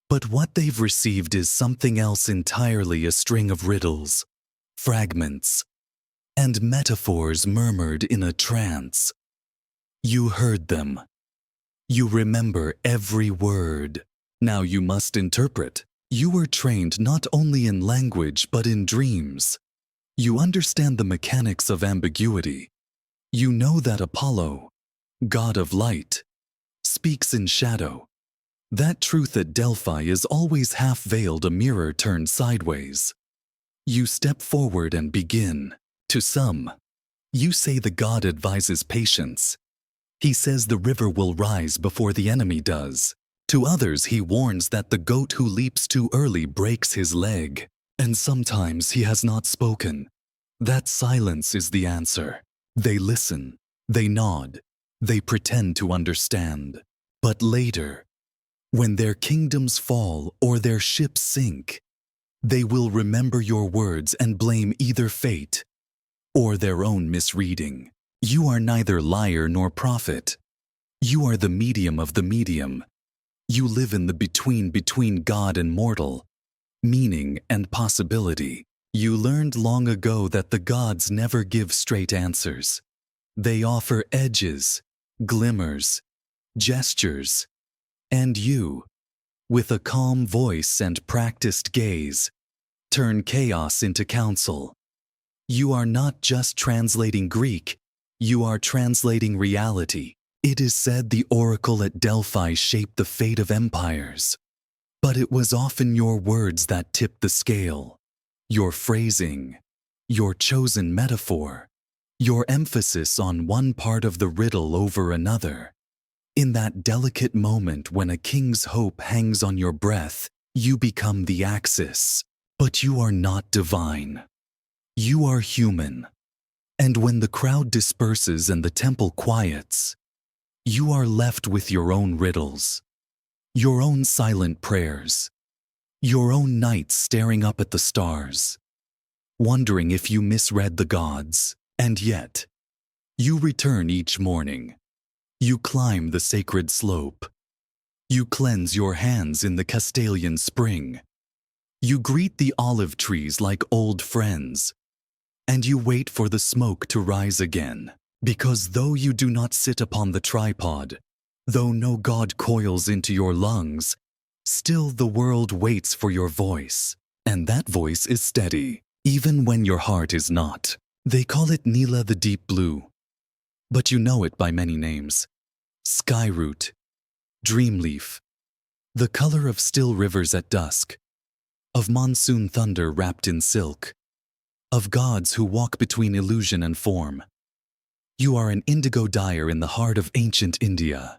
But what they've received is something else entirely, a string of riddles, fragments, and metaphors murmured in a trance. You heard them. You remember every word. Now you must interpret. You were trained not only in language but in dreams. You understand the mechanics of ambiguity. You know that Apollo, god of light, speaks in shadow. That truth at Delphi is always half-veiled, a mirror turned sideways. You step forward and begin. To some, you say the god advises patience. He says the river will rise before the enemy does. To others he warns that the goat who leaps too early breaks his leg. And sometimes he has not spoken. That silence is the answer. They listen, they nod, they pretend to understand. But later, when their kingdoms fall or their ships sink, they will remember your words and blame either fate or their own misreading. You are neither liar nor prophet. You are the medium of the medium. You live in the between God and mortal, meaning and possibility. You learned long ago that the gods never give straight answers. They offer edges, glimmers, gestures, and you, with a calm voice and practiced gaze, turn chaos into counsel. You are not just translating Greek, you are translating reality. It is said the oracle at Delphi shaped the fate of empires. But it was often your words that tipped the scale. Your phrasing, your chosen metaphor, your emphasis on one part of the riddle over another. In that delicate moment when a king's hope hangs on your breath, you become the axis. But you are not divine. You are human. And when the crowd disperses and the temple quiets, you are left with your own riddles, your own silent prayers, your own nights staring up at the stars, wondering if you misread the gods. And yet, you return each morning. You climb the sacred slope. You cleanse your hands in the Castalian spring. You greet the olive trees like old friends. And you wait for the smoke to rise again. Because though you do not sit upon the tripod, though no god coils into your lungs, still the world waits for your voice. And that voice is steady, even when your heart is not. They call it Nila, the deep blue. But you know it by many names. Skyroot, dreamleaf, the color of still rivers at dusk, of monsoon thunder wrapped in silk, of gods who walk between illusion and form. You are an indigo dyer in the heart of ancient India,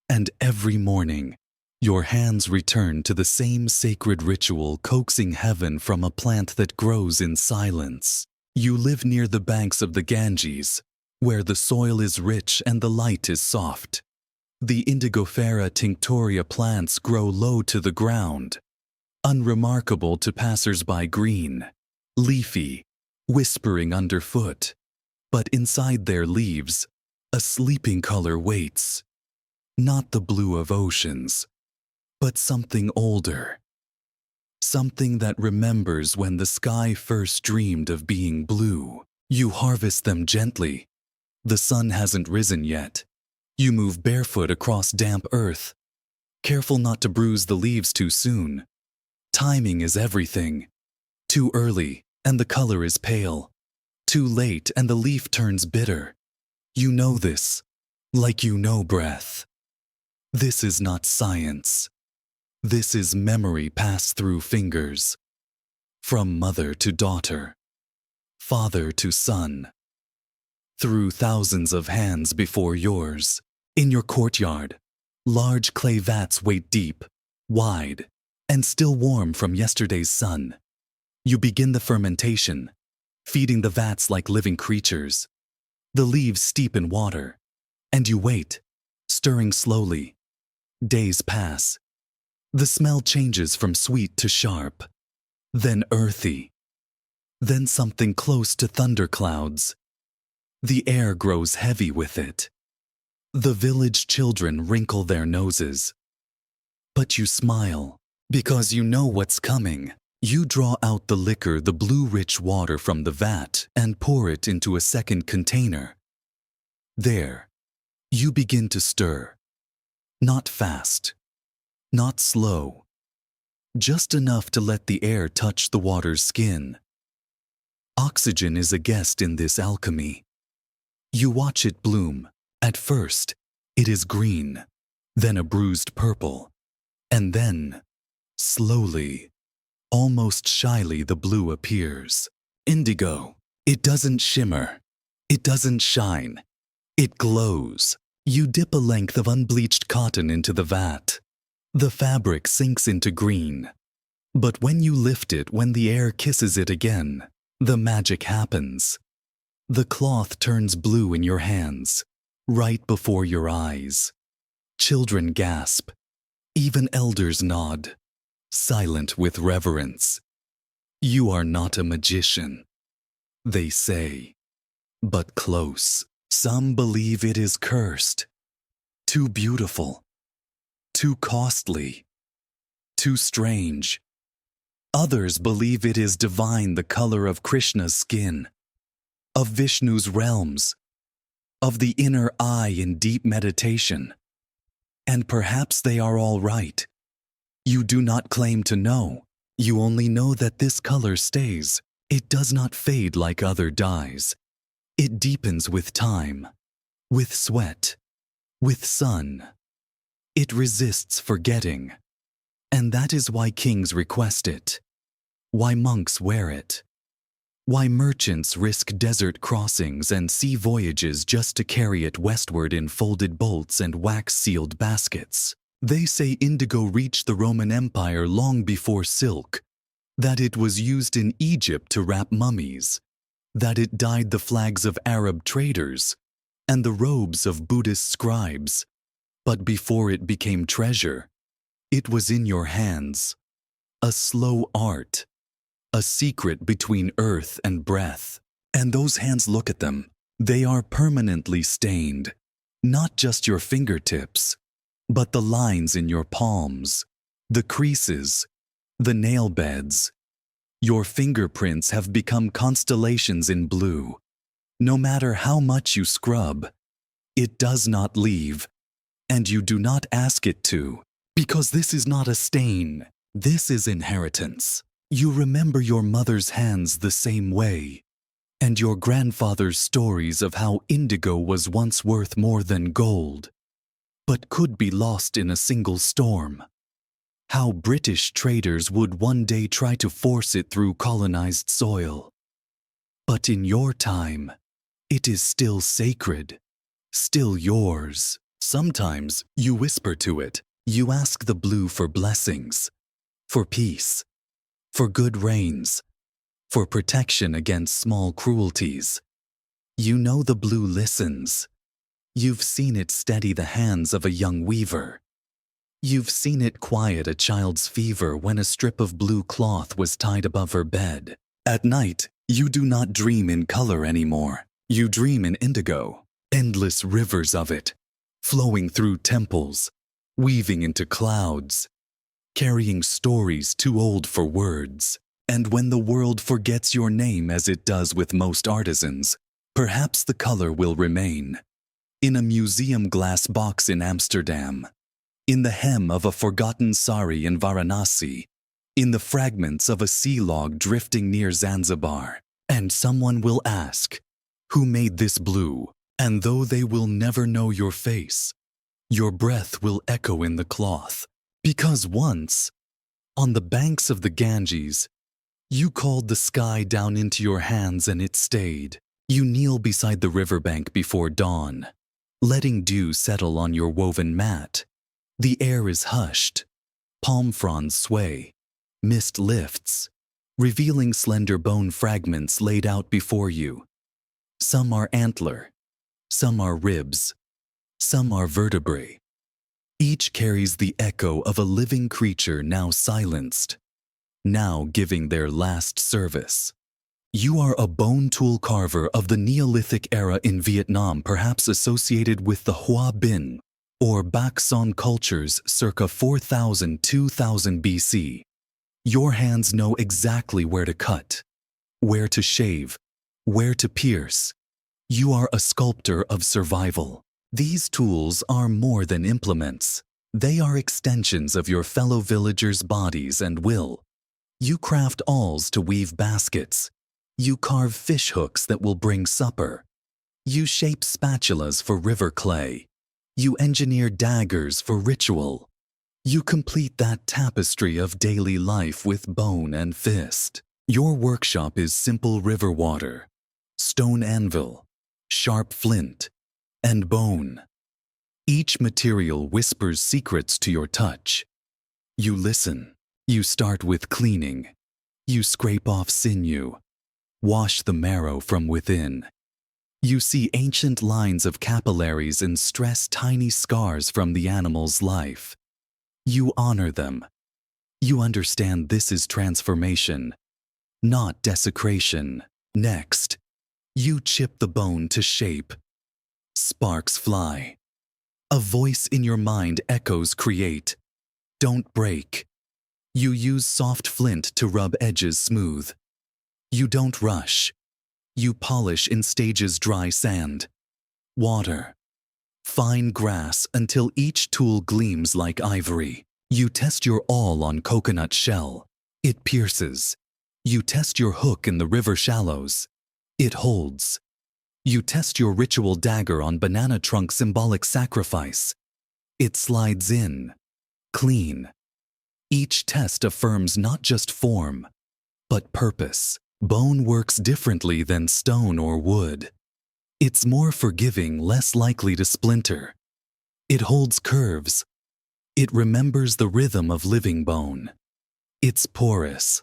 and every morning, your hands return to the same sacred ritual, coaxing heaven from a plant that grows in silence. You live near the banks of the Ganges, where the soil is rich and the light is soft. The Indigofera tinctoria plants grow low to the ground, unremarkable to passers-by, green, leafy, whispering underfoot. But inside their leaves, a sleeping color waits. Not the blue of oceans, but something older. Something that remembers when the sky first dreamed of being blue. You harvest them gently. The sun hasn't risen yet. You move barefoot across damp earth, careful not to bruise the leaves too soon. Timing is everything. Too early, and the color is pale. Too late, and the leaf turns bitter. You know this, like you know breath. This is not science. This is memory passed through fingers. From mother to daughter, father to son. Through thousands of hands before yours. In your courtyard, large clay vats wait deep, wide, and still warm from yesterday's sun. You begin the fermentation, feeding the vats like living creatures. The leaves steep in water, and you wait, stirring slowly. Days pass. The smell changes from sweet to sharp, then earthy, then something close to thunderclouds. The air grows heavy with it. The village children wrinkle their noses. But you smile, because you know what's coming. You draw out the liquor, the blue rich water from the vat, and pour it into a second container. There, you begin to stir. Not fast, not slow, just enough to let the air touch the water's skin. Oxygen is a guest in this alchemy. You watch it bloom. At first, it is green, then a bruised purple, and then, slowly, almost shyly, the blue appears. Indigo. It doesn't shimmer. It doesn't shine. It glows. You dip a length of unbleached cotton into the vat. The fabric sinks into green. But when you lift it, when the air kisses it again, the magic happens. The cloth turns blue in your hands, right before your eyes. Children gasp. Even elders nod, silent with reverence. You are not a magician, they say, but close. Some believe it is cursed, too beautiful, too costly, too strange. Others believe it is divine, the color of Krishna's skin, of Vishnu's realms, of the inner eye in deep meditation. And perhaps they are all right. You do not claim to know. You only know that this color stays. It does not fade like other dyes. It deepens with time, with sweat, with sun. It resists forgetting. And that is why kings request it, why monks wear it, why merchants risk desert crossings and sea voyages just to carry it westward in folded bolts and wax-sealed baskets. They say indigo reached the Roman Empire long before silk, that it was used in Egypt to wrap mummies, that it dyed the flags of Arab traders and the robes of Buddhist scribes. But before it became treasure, it was in your hands, a slow art, a secret between earth and breath. And those hands, look at them. They are permanently stained, not just your fingertips, but the lines in your palms, the creases, the nail beds. Your fingerprints have become constellations in blue. No matter how much you scrub, it does not leave, and you do not ask it to, because this is not a stain. This is inheritance. You remember your mother's hands the same way, and your grandfather's stories of how indigo was once worth more than gold, but could be lost in a single storm. How British traders would one day try to force it through colonized soil. But in your time, it is still sacred, still yours. Sometimes you whisper to it. You ask the blue for blessings, for peace, for good rains, for protection against small cruelties. You know the blue listens. You've seen it steady the hands of a young weaver. You've seen it quiet a child's fever when a strip of blue cloth was tied above her bed. At night, you do not dream in color anymore. You dream in indigo, endless rivers of it, flowing through temples, weaving into clouds, carrying stories too old for words. And when the world forgets your name, as it does with most artisans, perhaps the color will remain. In a museum glass box in Amsterdam, in the hem of a forgotten sari in Varanasi, in the fragments of a sea log drifting near Zanzibar. And someone will ask, who made this blue? And though they will never know your face, your breath will echo in the cloth. Because once, on the banks of the Ganges, you called the sky down into your hands and it stayed. You kneel beside the riverbank before dawn, letting dew settle on your woven mat. The air is hushed, palm fronds sway, mist lifts, revealing slender bone fragments laid out before you. Some are antler, some are ribs, some are vertebrae. Each carries the echo of a living creature now silenced, now giving their last service. You are a bone tool carver of the Neolithic era in Vietnam, perhaps associated with the Hoa Binh or Bac Son cultures circa 4000–2000 BC. Your hands know exactly where to cut, where to shave, where to pierce. You are a sculptor of survival. These tools are more than implements. They are extensions of your fellow villagers' bodies and will. You craft awls to weave baskets. You carve fish hooks that will bring supper. You shape spatulas for river clay. You engineer daggers for ritual. You complete that tapestry of daily life with bone and fist. Your workshop is simple river water, stone anvil, sharp flint, and bone. Each material whispers secrets to your touch. You listen. You start with cleaning. You scrape off sinew. Wash the marrow from within. You see ancient lines of capillaries and stress tiny scars from the animal's life. You honor them. You understand this is transformation, not desecration. Next, you chip the bone to shape. Sparks fly. A voice in your mind echoes create. Don't break. You use soft flint to rub edges smooth. You don't rush. You polish in stages dry sand, water, fine grass until each tool gleams like ivory. You test your awl on coconut shell. It pierces. You test your hook in the river shallows. It holds. You test your ritual dagger on banana trunk, symbolic sacrifice. It slides in, clean. Each test affirms not just form, but purpose. Bone works differently than stone or wood. It's more forgiving, less likely to splinter. It holds curves. It remembers the rhythm of living bone. It's porous.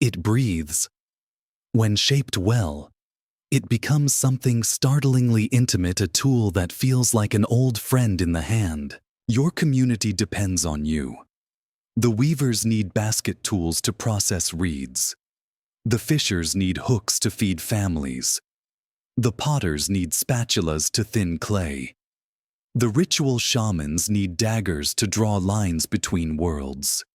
It breathes. When shaped well, it becomes something startlingly intimate, a tool that feels like an old friend in the hand. Your community depends on you. The weavers need basket tools to process reeds. The fishers need hooks to feed families. The potters need spatulas to thin clay. The ritual shamans need daggers to draw lines between worlds.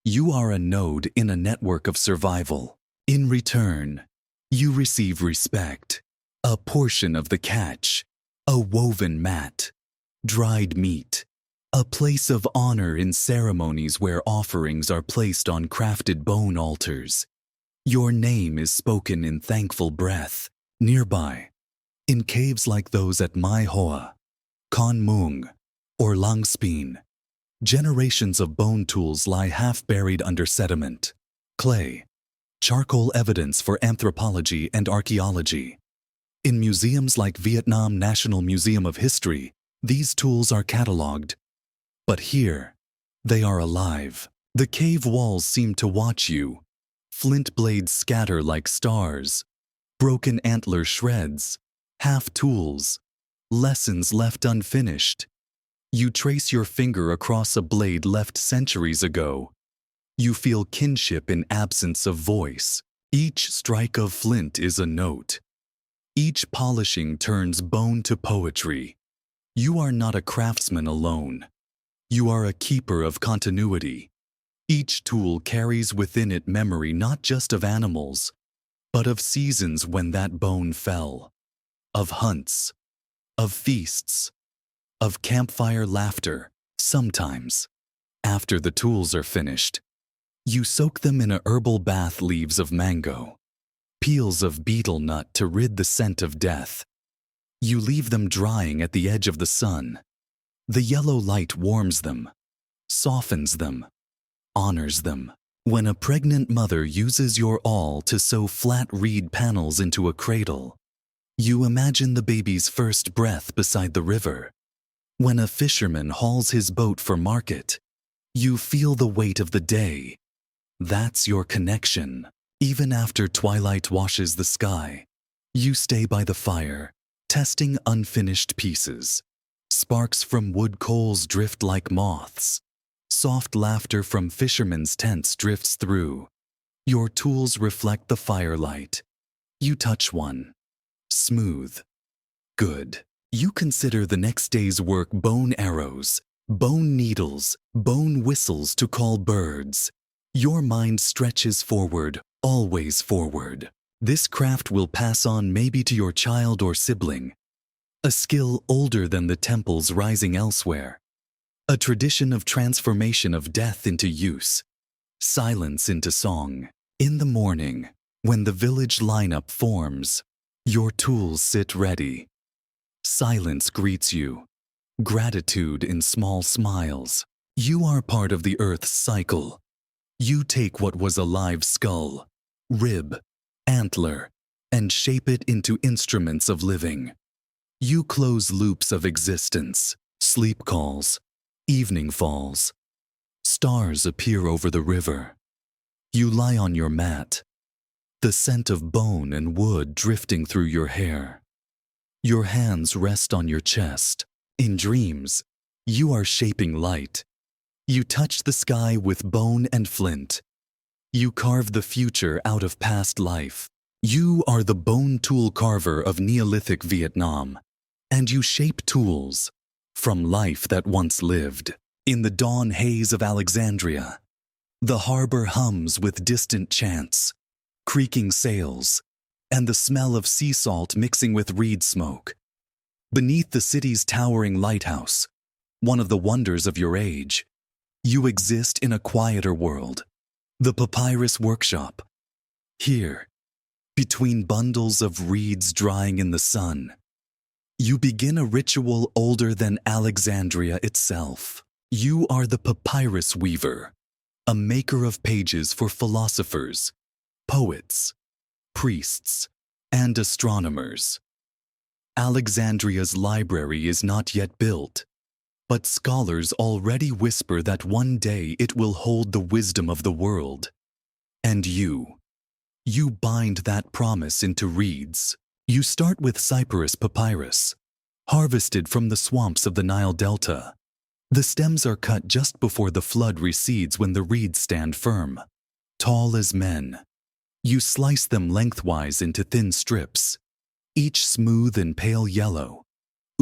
You are a node in a network of survival. In return, you receive respect, a portion of the catch, a woven mat, dried meat, a place of honor in ceremonies where offerings are placed on crafted bone altars. Your name is spoken in thankful breath. Nearby, in caves like those at Mai Hoa, Con Mung, or Langspeen, generations of bone tools lie half-buried under sediment, clay, charcoal evidence for anthropology and archaeology. In museums like Vietnam National Museum of History, these tools are catalogued. But here, they are alive. The cave walls seem to watch you. Flint blades scatter like stars. Broken antler shreds. Half tools. Lessons left unfinished. You trace your finger across a blade left centuries ago. You feel kinship in absence of voice. Each strike of flint is a note. Each polishing turns bone to poetry. You are not a craftsman alone. You are a keeper of continuity. Each tool carries within it memory not just of animals, but of seasons when that bone fell, of hunts, of feasts, of campfire laughter. Sometimes, after the tools are finished, you soak them in a herbal bath, leaves of mango, peels of betel nut to rid the scent of death. You leave them drying at the edge of the sun. The yellow light warms them, softens them, honors them. When a pregnant mother uses your awl to sew flat reed panels into a cradle, you imagine the baby's first breath beside the river. When a fisherman hauls his boat for market, you feel the weight of the day. That's your connection. Even after twilight washes the sky, you stay by the fire, testing unfinished pieces. Sparks from wood coals drift like moths. Soft laughter from fishermen's tents drifts through. Your tools reflect the firelight. You touch one. Smooth. Good. You consider the next day's work bone arrows, bone needles, bone whistles to call birds. Your mind stretches forward, always forward. This craft will pass on maybe to your child or sibling. A skill older than the temples rising elsewhere. A tradition of transformation of death into use. Silence into song. In the morning, when the village lineup forms, your tools sit ready. Silence greets you. Gratitude in small smiles. You are part of the earth's cycle. You take what was a live skull, rib, antler, and shape it into instruments of living. You close loops of existence, sleep calls, evening falls. Stars appear over the river. You lie on your mat, the scent of bone and wood drifting through your hair. Your hands rest on your chest. In dreams, you are shaping light. You touch the sky with bone and flint. You carve the future out of past life. You are the bone tool carver of Neolithic Vietnam, and you shape tools from life that once lived. In the dawn haze of Alexandria, the harbor hums with distant chants, creaking sails, and the smell of sea salt mixing with reed smoke. Beneath the city's towering lighthouse, one of the wonders of your age, you exist in a quieter world, the Papyrus workshop. Here, between bundles of reeds drying in the sun, you begin a ritual older than Alexandria itself. You are the papyrus weaver, a maker of pages for philosophers, poets, priests, and astronomers. Alexandria's library is not yet built, but scholars already whisper that one day it will hold the wisdom of the world. And you bind that promise into reeds. You start with Cyprus papyrus, harvested from the swamps of the Nile Delta. The stems are cut just before the flood recedes when the reeds stand firm, tall as men. You slice them lengthwise into thin strips, each smooth and pale yellow,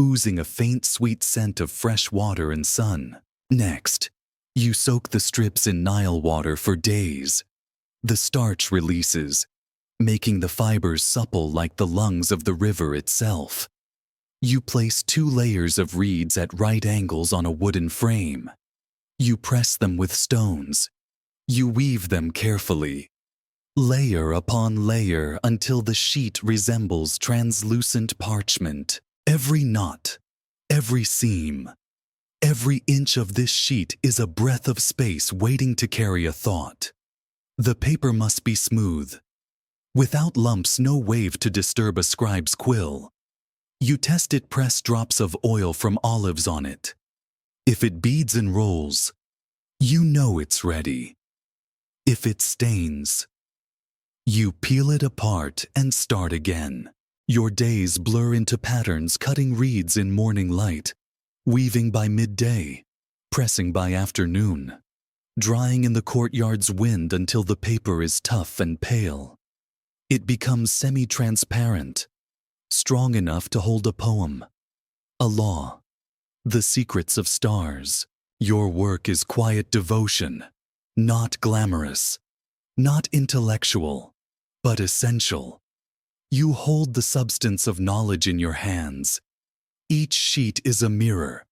oozing a faint sweet scent of fresh water and sun. Next, you soak the strips in Nile water for days. The starch releases, making the fibers supple like the lungs of the river itself. You place 2 layers of reeds at right angles on a wooden frame. You press them with stones. You weave them carefully, layer upon layer until the sheet resembles translucent parchment. Every knot, every seam, every inch of this sheet is a breath of space waiting to carry a thought. The paper must be smooth, without lumps, no wave to disturb a scribe's quill. You test it, press drops of oil from olives on it. If it beads and rolls, you know it's ready. If it stains, you peel it apart and start again. Your days blur into patterns, cutting reeds in morning light, weaving by midday, pressing by afternoon, drying in the courtyard's wind until the paper is tough and pale. It becomes semi-transparent, strong enough to hold a poem, a law, the secrets of stars. Your work is quiet devotion, not glamorous, not intellectual, but essential. You hold the substance of knowledge in your hands. Each sheet is a mirror,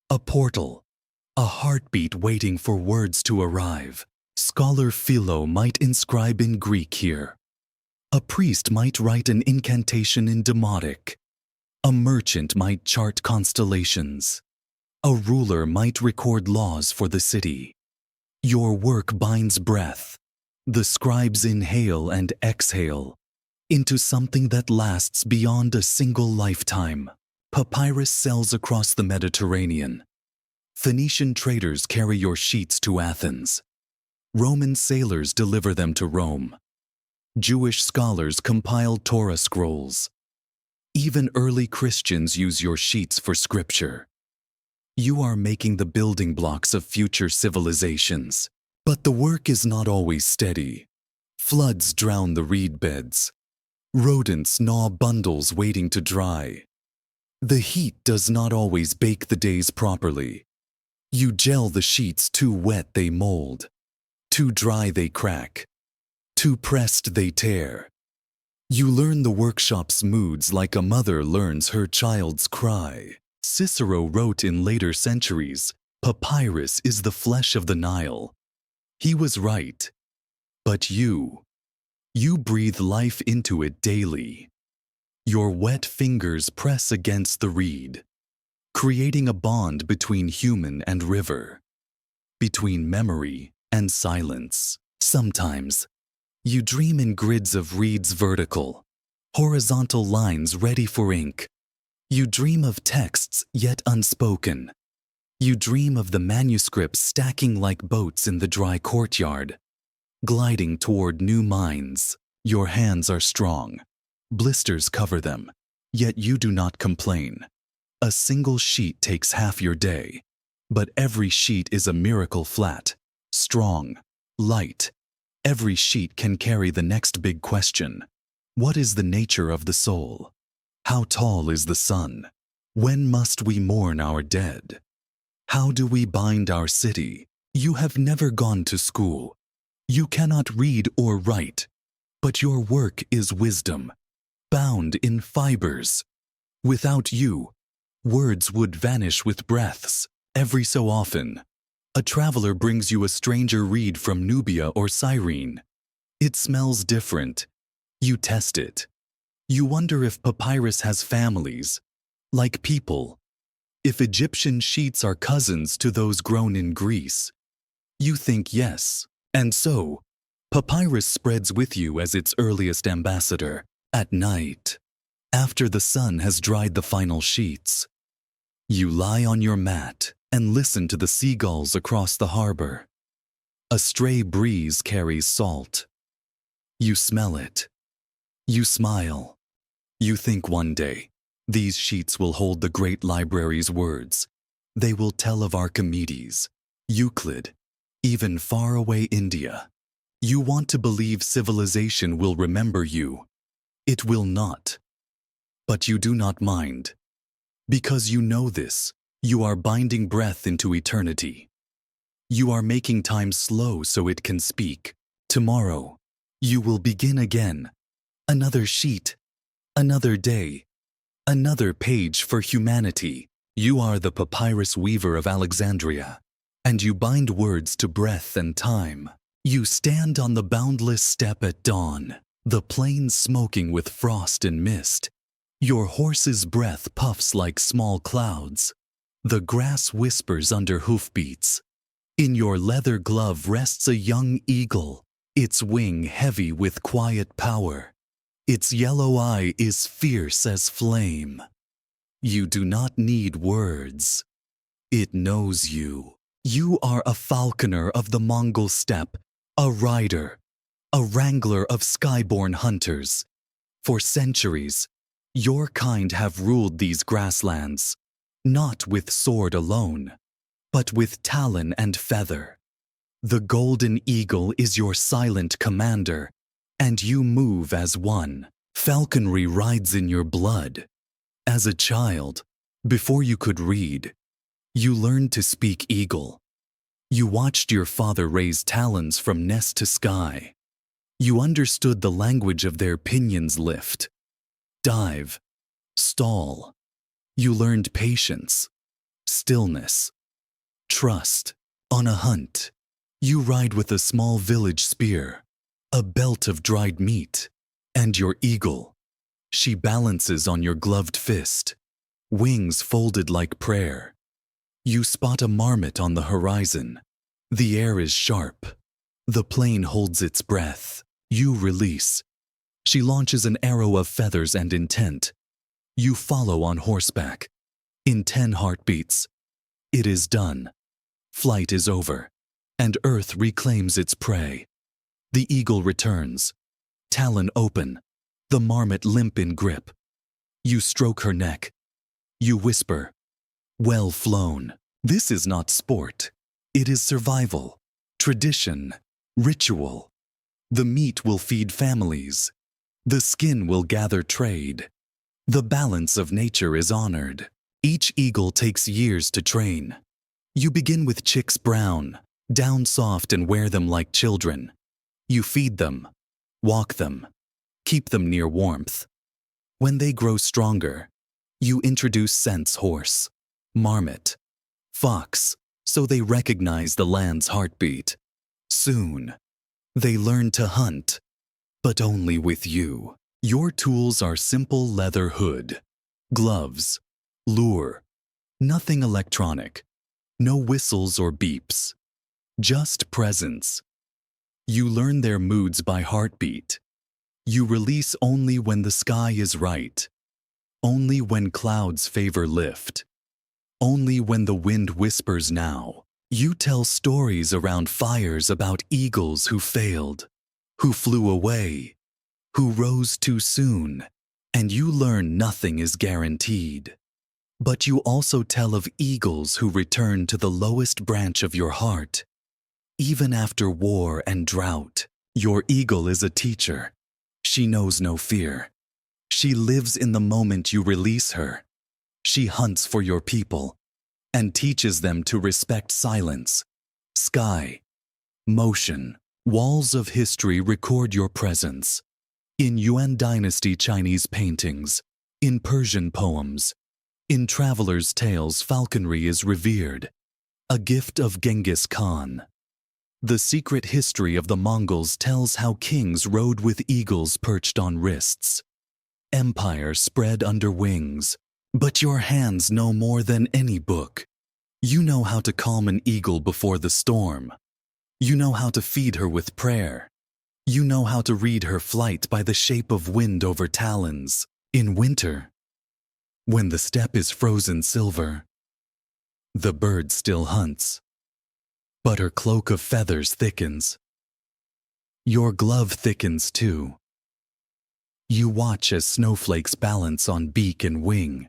a portal, a heartbeat waiting for words to arrive. Scholar Philo might inscribe in Greek here. A priest might write an incantation in Demotic. A merchant might chart constellations. A ruler might record laws for the city. Your work binds breath. The scribes inhale and exhale into something that lasts beyond a single lifetime. Papyrus sells across the Mediterranean. Phoenician traders carry your sheets to Athens. Roman sailors deliver them to Rome. Jewish scholars compile Torah scrolls. Even early Christians use your sheets for scripture. You are making the building blocks of future civilizations. But the work is not always steady. Floods drown the reed beds. Rodents gnaw bundles waiting to dry. The heat does not always bake the days properly. You gel the sheets, too wet they mold. Too dry they crack. Too pressed they tear. You learn the workshop's moods like a mother learns her child's cry. Cicero wrote in later centuries, "Papyrus is the flesh of the Nile." He was right. But you breathe life into it daily. Your wet fingers press against the reed, creating a bond between human and river, between memory and silence. Sometimes, you dream in grids of reeds, vertical, horizontal lines ready for ink. You dream of texts yet unspoken. You dream of the manuscripts stacking like boats in the dry courtyard, gliding toward new minds. Your hands are strong. Blisters cover them, yet you do not complain. A single sheet takes half your day, but every sheet is a miracle, flat, strong, light. Every sheet can carry the next big question. What is the nature of the soul? How tall is the sun? When must we mourn our dead? How do we bind our city? You have never gone to school. You cannot read or write, but your work is wisdom, bound in fibers. Without you, words would vanish with breaths. Every so often, a traveler brings you a stranger reed from Nubia or Cyrene. It smells different. You test it. You wonder if papyrus has families, like people. If Egyptian sheets are cousins to those grown in Greece. You think yes. And so, papyrus spreads with you as its earliest ambassador. At night, after the sun has dried the final sheets, you lie on your mat and listen to the seagulls across the harbor. A stray breeze carries salt. You smell it. You smile. You think one day, these sheets will hold the great library's words. They will tell of Archimedes, Euclid, even faraway India. You want to believe civilization will remember you. It will not. But you do not mind. Because you know this, you are binding breath into eternity. You are making time slow so it can speak. Tomorrow, you will begin again. Another sheet, another day, another page for humanity. You are the papyrus weaver of Alexandria, and you bind words to breath and time. You stand on the boundless steppe at dawn, the plains smoking with frost and mist. Your horse's breath puffs like small clouds. The grass whispers under hoofbeats. In your leather glove rests a young eagle, its wing heavy with quiet power. Its yellow eye is fierce as flame. You do not need words. It knows you. You are a falconer of the Mongol steppe, a rider, a wrangler of skyborn hunters. For centuries, your kind have ruled these grasslands, not with sword alone, but with talon and feather. The golden eagle is your silent commander, and you move as one. Falconry rides in your blood. As a child, before you could read, you learned to speak eagle. You watched your father raise talons from nest to sky. You understood the language of their pinions lift, dive, stall. You learned patience, stillness, trust. On a hunt, you ride with a small village spear, a belt of dried meat, and your eagle. She balances on your gloved fist, wings folded like prayer. You spot a marmot on the horizon. The air is sharp. The plane holds its breath. You release. She launches an arrow of feathers and intent. You follow on horseback. In 10 heartbeats, it is done. Flight is over, and Earth reclaims its prey. The eagle returns, talon open, the marmot limp in grip. You stroke her neck. You whisper, "Well flown." This is not sport. It is survival, tradition, ritual. The meat will feed families. The skin will gather trade. The balance of nature is honored. Each eagle takes years to train. You begin with chicks brown, down soft and wear them like children. You feed them, walk them, keep them near warmth. When they grow stronger, you introduce scents horse, marmot, fox, so they recognize the land's heartbeat. Soon, they learn to hunt, but only with you. Your tools are simple leather hood, gloves, lure, nothing electronic, no whistles or beeps, just presence. You learn their moods by heartbeat. You release only when the sky is right, only when clouds favor lift, only when the wind whispers now. You tell stories around fires about eagles who failed, who flew away, who rose too soon, and you learn nothing is guaranteed. But you also tell of eagles who return to the lowest branch of your heart. Even after war and drought, your eagle is a teacher. She knows no fear. She lives in the moment you release her. She hunts for your people and teaches them to respect silence, sky, motion. Walls of history record your presence. In Yuan Dynasty Chinese paintings, in Persian poems, in travelers' tales, falconry is revered, a gift of Genghis Khan. The secret history of the Mongols tells how kings rode with eagles perched on wrists. Empire spread under wings. But your hands know more than any book. You know how to calm an eagle before the storm. You know how to feed her with prayer. You know how to read her flight by the shape of wind over talons. In winter, when the steppe is frozen silver, the bird still hunts, but her cloak of feathers thickens. Your glove thickens too. You watch as snowflakes balance on beak and wing.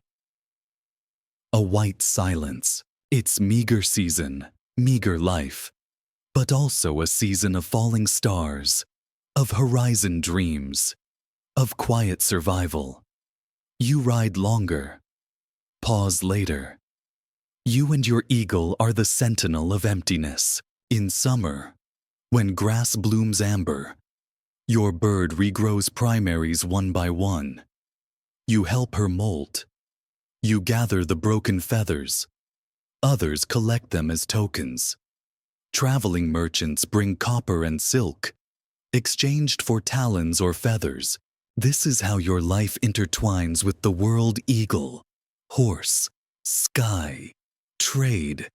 A white silence. It's meager season, meager life, but also a season of falling stars, of horizon dreams, of quiet survival. You ride longer, pause later. You and your eagle are the sentinel of emptiness. In summer, when grass blooms amber, your bird regrows primaries one by one. You help her molt. You gather the broken feathers. Others collect them as tokens. Traveling merchants bring copper and silk, exchanged for talons or feathers. This is how your life intertwines with the world eagle, horse, sky, trade,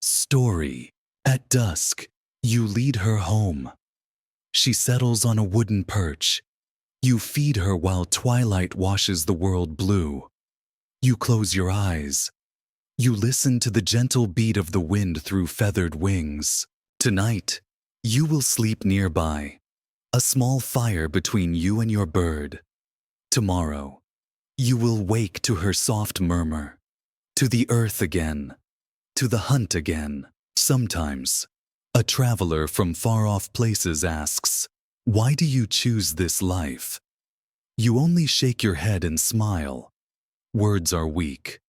story. At dusk, you lead her home. She settles on a wooden perch. You feed her while twilight washes the world blue. You close your eyes. You listen to the gentle beat of the wind through feathered wings. Tonight, you will sleep nearby, a small fire between you and your bird. Tomorrow, you will wake to her soft murmur, to the earth again, to the hunt again. Sometimes, a traveler from far-off places asks, "Why do you choose this life?" You only shake your head and smile. Words are weak.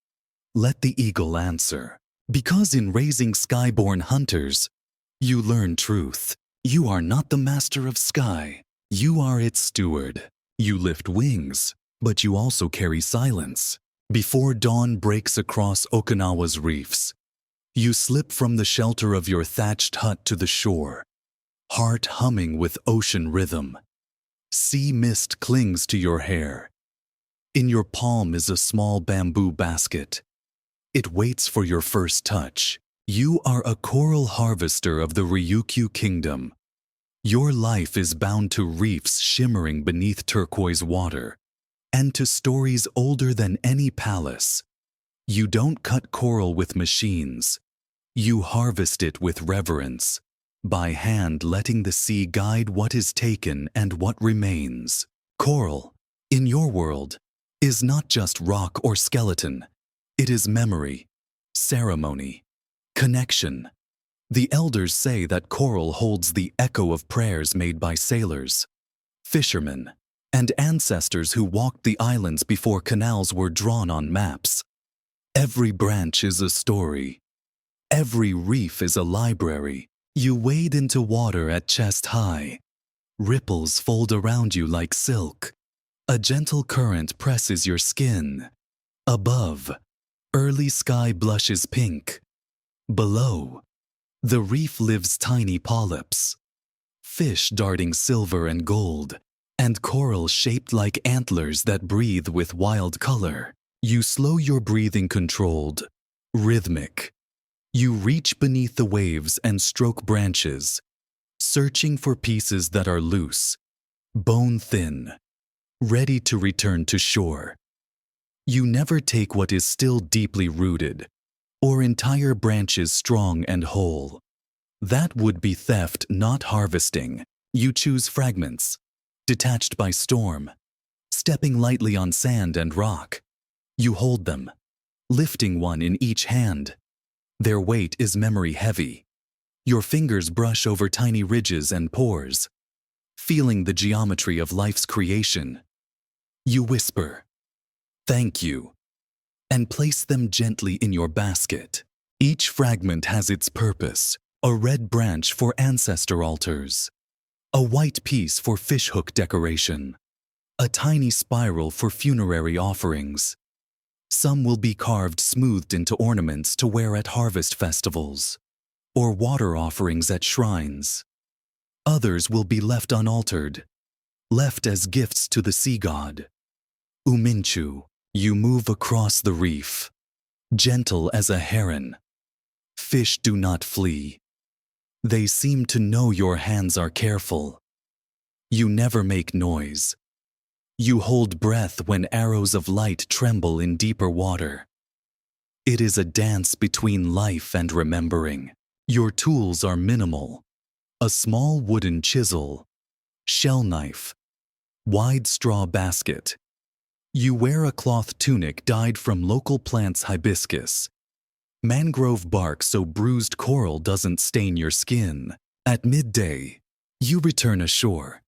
Let the eagle answer. Because in raising skyborn hunters, you learn truth. You are not the master of sky. You are its steward. You lift wings, but you also carry silence. Before dawn breaks across Okinawa's reefs, you slip from the shelter of your thatched hut to the shore, heart humming with ocean rhythm. Sea mist clings to your hair. In your palm is a small bamboo basket. It waits for your first touch. You are a coral harvester of the Ryukyu kingdom. Your life is bound to reefs shimmering beneath turquoise water, and to stories older than any palace. You don't cut coral with machines. You harvest it with reverence, by hand letting the sea guide what is taken and what remains. Coral, in your world, is not just rock or skeleton. It is memory, ceremony, connection. The elders say that coral holds the echo of prayers made by sailors, fishermen, and ancestors who walked the islands before canals were drawn on maps. Every branch is a story. Every reef is a library. You wade into water at chest high. Ripples fold around you like silk. A gentle current presses your skin. Above, early sky blushes pink. Below, the reef lives tiny polyps. Fish darting silver and gold, and coral shaped like antlers that breathe with wild color. You slow your breathing controlled, rhythmic. You reach beneath the waves and stroke branches, searching for pieces that are loose, bone thin, ready to return to shore. You never take what is still deeply rooted, or entire branches strong and whole. That would be theft, not harvesting. You choose fragments, detached by storm, stepping lightly on sand and rock. You hold them, lifting one in each hand. Their weight is memory heavy. Your fingers brush over tiny ridges and pores, feeling the geometry of life's creation. You whisper, "Thank you," and place them gently in your basket. Each fragment has its purpose: a red branch for ancestor altars, a white piece for fishhook decoration, a tiny spiral for funerary offerings. Some will be carved smoothed into ornaments to wear at harvest festivals, or water offerings at shrines. Others will be left unaltered, left as gifts to the sea god. Uminchu, you move across the reef, gentle as a heron. Fish do not flee. They seem to know your hands are careful. You never make noise. You hold breath when arrows of light tremble in deeper water. It is a dance between life and remembering. Your tools are minimal: a small wooden chisel, shell knife, wide straw basket. You wear a cloth tunic dyed from local plants hibiscus, mangrove bark so bruised coral doesn't stain your skin. At midday, you return ashore.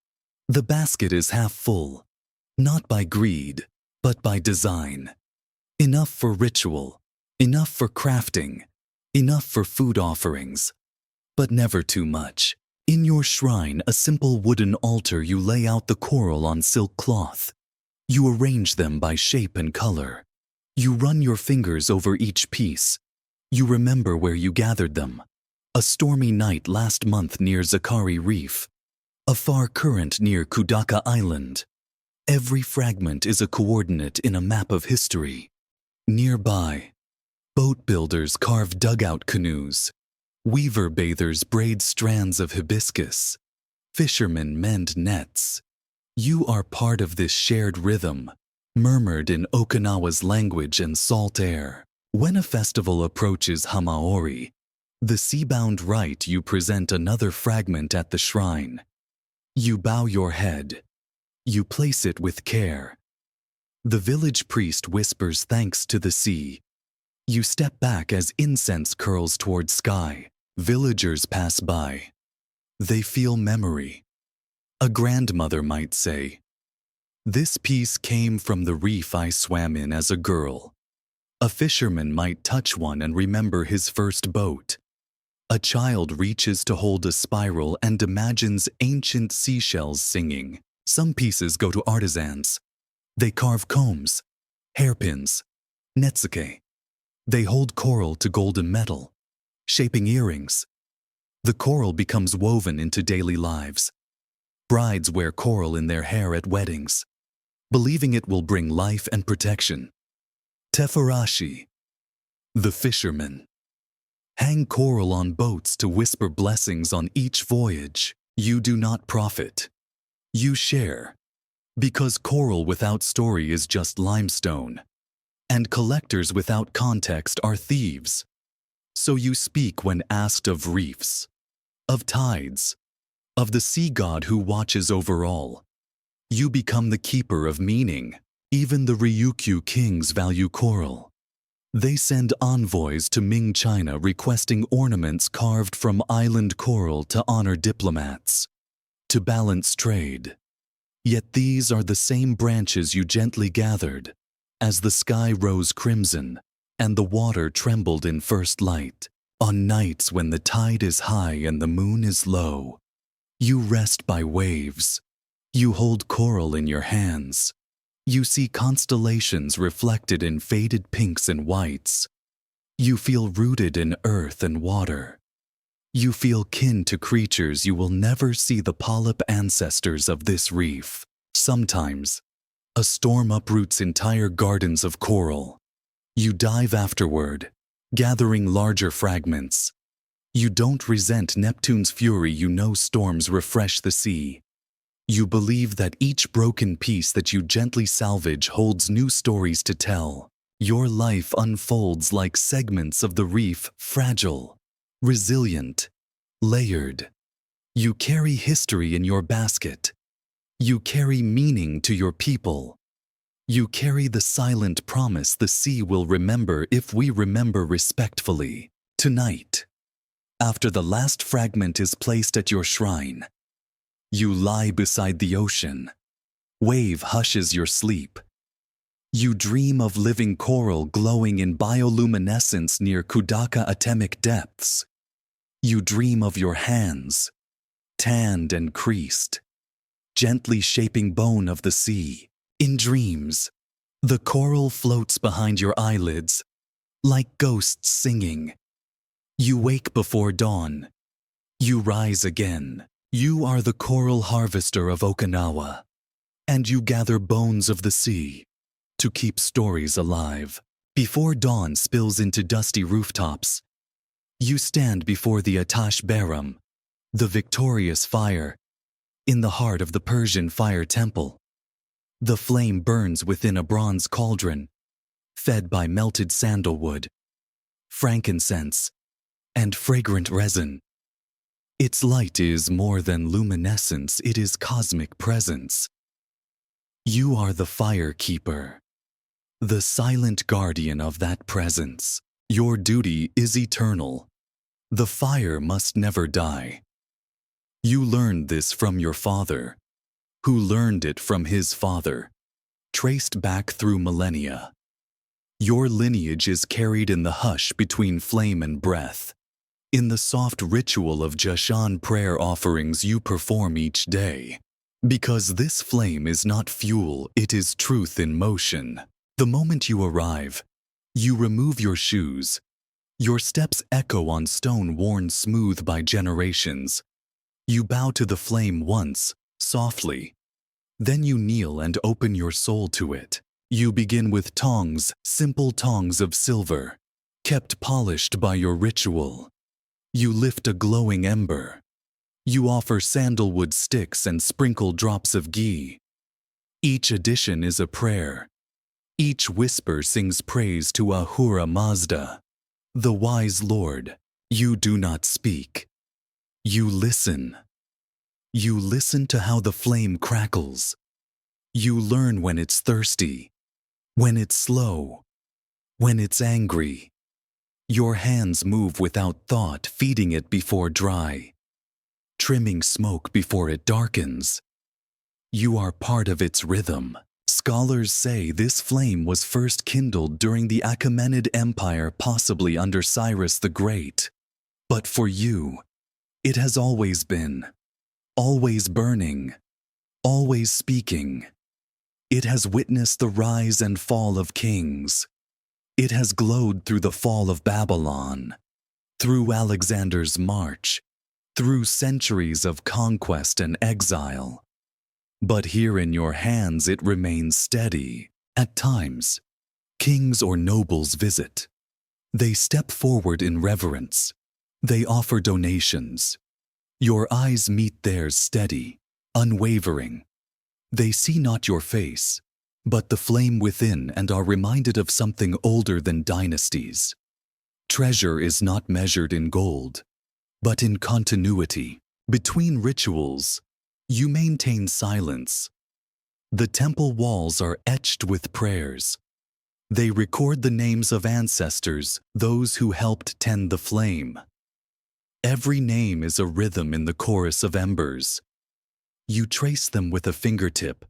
The basket is half full, not by greed, but by design. Enough for ritual, enough for crafting, enough for food offerings, but never too much. In your shrine, a simple wooden altar, you lay out the coral on silk cloth. You arrange them by shape and color. You run your fingers over each piece. You remember where you gathered them. A stormy night last month near Zakari Reef. A far current near Kudaka Island. Every fragment is a coordinate in a map of history. Nearby, boat builders carve dugout canoes. Weaver bathers braid strands of hibiscus. Fishermen mend nets. You are part of this shared rhythm, murmured in Okinawa's language and salt air. When a festival approaches Hamaori, the sea-bound rite, you present another fragment at the shrine. You bow your head. You place it with care. The village priest whispers thanks to the sea. You step back as incense curls toward sky. Villagers pass by. They feel memory. A grandmother might say, "This piece came from the reef I swam in as a girl." A fisherman might touch one and remember his first boat. A child reaches to hold a spiral and imagines ancient seashells singing. Some pieces go to artisans. They carve combs, hairpins, netsuke. They hold coral to golden metal, shaping earrings. The coral becomes woven into daily lives. Brides wear coral in their hair at weddings, believing it will bring life and protection. Tefarashi, the fishermen, hang coral on boats to whisper blessings on each voyage. You do not profit. You share, because coral without story is just limestone, and collectors without context are thieves. So you speak when asked of reefs, of tides, of the sea god who watches over all. You become the keeper of meaning. Even the Ryukyu kings value coral. They send envoys to Ming China requesting ornaments carved from island coral to honor diplomats, to balance trade. Yet these are the same branches you gently gathered as the sky rose crimson and the water trembled in first light. On nights when the tide is high and the moon is low, you rest by waves. You hold coral in your hands. You see constellations reflected in faded pinks and whites. You feel rooted in earth and water. You feel kin to creatures you will never see, the polyp ancestors of this reef. Sometimes, a storm uproots entire gardens of coral. You dive afterward, gathering larger fragments. You don't resent Neptune's fury, you know storms refresh the sea. You believe that each broken piece that you gently salvage holds new stories to tell. Your life unfolds like segments of the reef, fragile, resilient, layered. You carry history in your basket. You carry meaning to your people. You carry the silent promise the sea will remember if we remember respectfully. Tonight, after the last fragment is placed at your shrine, you lie beside the ocean. Wave hushes your sleep. You dream of living coral glowing in bioluminescence near Kudaka atomic depths. You dream of your hands, tanned and creased, gently shaping bone of the sea. In dreams, the coral floats behind your eyelids, like ghosts singing. You wake before dawn. You rise again. You are the coral harvester of Okinawa, and you gather bones of the sea to keep stories alive. Before dawn spills into dusty rooftops, you stand before the Atash Baram, the victorious fire, in the heart of the Persian fire temple. The flame burns within a bronze cauldron, fed by melted sandalwood, frankincense, and fragrant resin. Its light is more than luminescence, it is cosmic presence. You are the fire keeper, the silent guardian of that presence. Your duty is eternal. The fire must never die. You learned this from your father, who learned it from his father, traced back through millennia. Your lineage is carried in the hush between flame and breath, in the soft ritual of Jashan prayer offerings you perform each day. Because this flame is not fuel, it is truth in motion. The moment you arrive, you remove your shoes. Your steps echo on stone worn smooth by generations. You bow to the flame once, softly. Then you kneel and open your soul to it. You begin with tongs, simple tongs of silver, kept polished by your ritual. You lift a glowing ember. You offer sandalwood sticks and sprinkle drops of ghee. Each addition is a prayer. Each whisper sings praise to Ahura Mazda, the wise Lord. You do not speak. You listen. You listen to how the flame crackles. You learn when it's thirsty, when it's slow, when it's angry. Your hands move without thought, feeding it before dry, trimming smoke before it darkens. You are part of its rhythm. Scholars say this flame was first kindled during the Achaemenid Empire, possibly under Cyrus the Great. But for you, it has always been, always burning, always speaking. It has witnessed the rise and fall of kings. It has glowed through the fall of Babylon, through Alexander's march, through centuries of conquest and exile. But here in your hands it remains steady. At times, kings or nobles visit. They step forward in reverence. They offer donations. Your eyes meet theirs steady, unwavering. They see not your face, but the flame within, and are reminded of something older than dynasties. Treasure is not measured in gold, but in continuity. Between rituals, you maintain silence. The temple walls are etched with prayers. They record the names of ancestors, those who helped tend the flame. Every name is a rhythm in the chorus of embers. You trace them with a fingertip.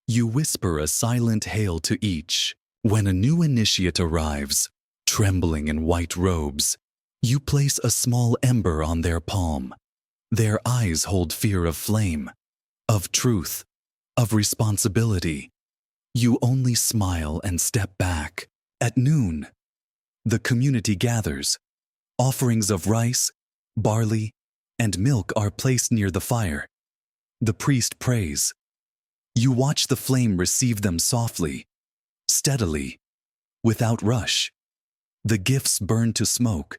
You whisper a silent hail to each. When a new initiate arrives, trembling in white robes, you place a small ember on their palm. Their eyes hold fear of flame, of truth, of responsibility. You only smile and step back. At noon, the community gathers. Offerings of rice, barley, and milk are placed near the fire. The priest prays. You watch the flame receive them softly, steadily, without rush. The gifts burn to smoke,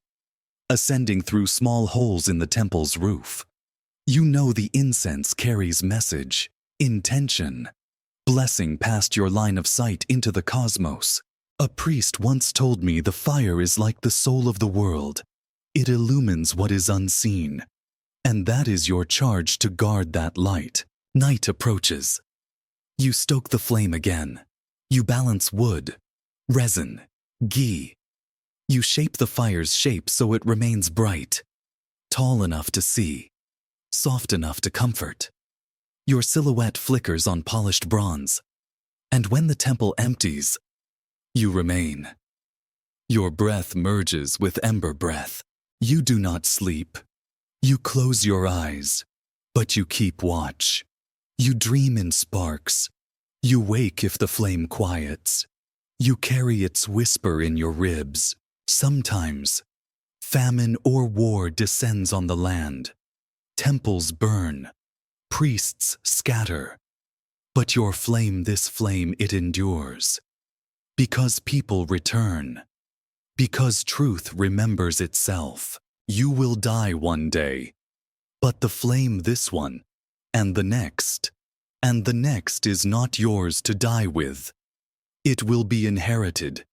ascending through small holes in the temple's roof. You know the incense carries message, intention, blessing past your line of sight into the cosmos. A priest once told me the fire is like the soul of the world. It illumines what is unseen, and that is your charge to guard that light. Night approaches. You stoke the flame again. You balance wood, resin, ghee. You shape the fire's shape so it remains bright, tall enough to see, soft enough to comfort. Your silhouette flickers on polished bronze, and when the temple empties, you remain. Your breath merges with ember breath. You do not sleep. You close your eyes, but you keep watch. You dream in sparks. You wake if the flame quiets. You carry its whisper in your ribs. Sometimes, famine or war descends on the land. Temples burn. Priests scatter. But your flame, this flame, it endures. Because people return. Because truth remembers itself. You will die one day. But the flame, this one, and the next is not yours to die with. It will be inherited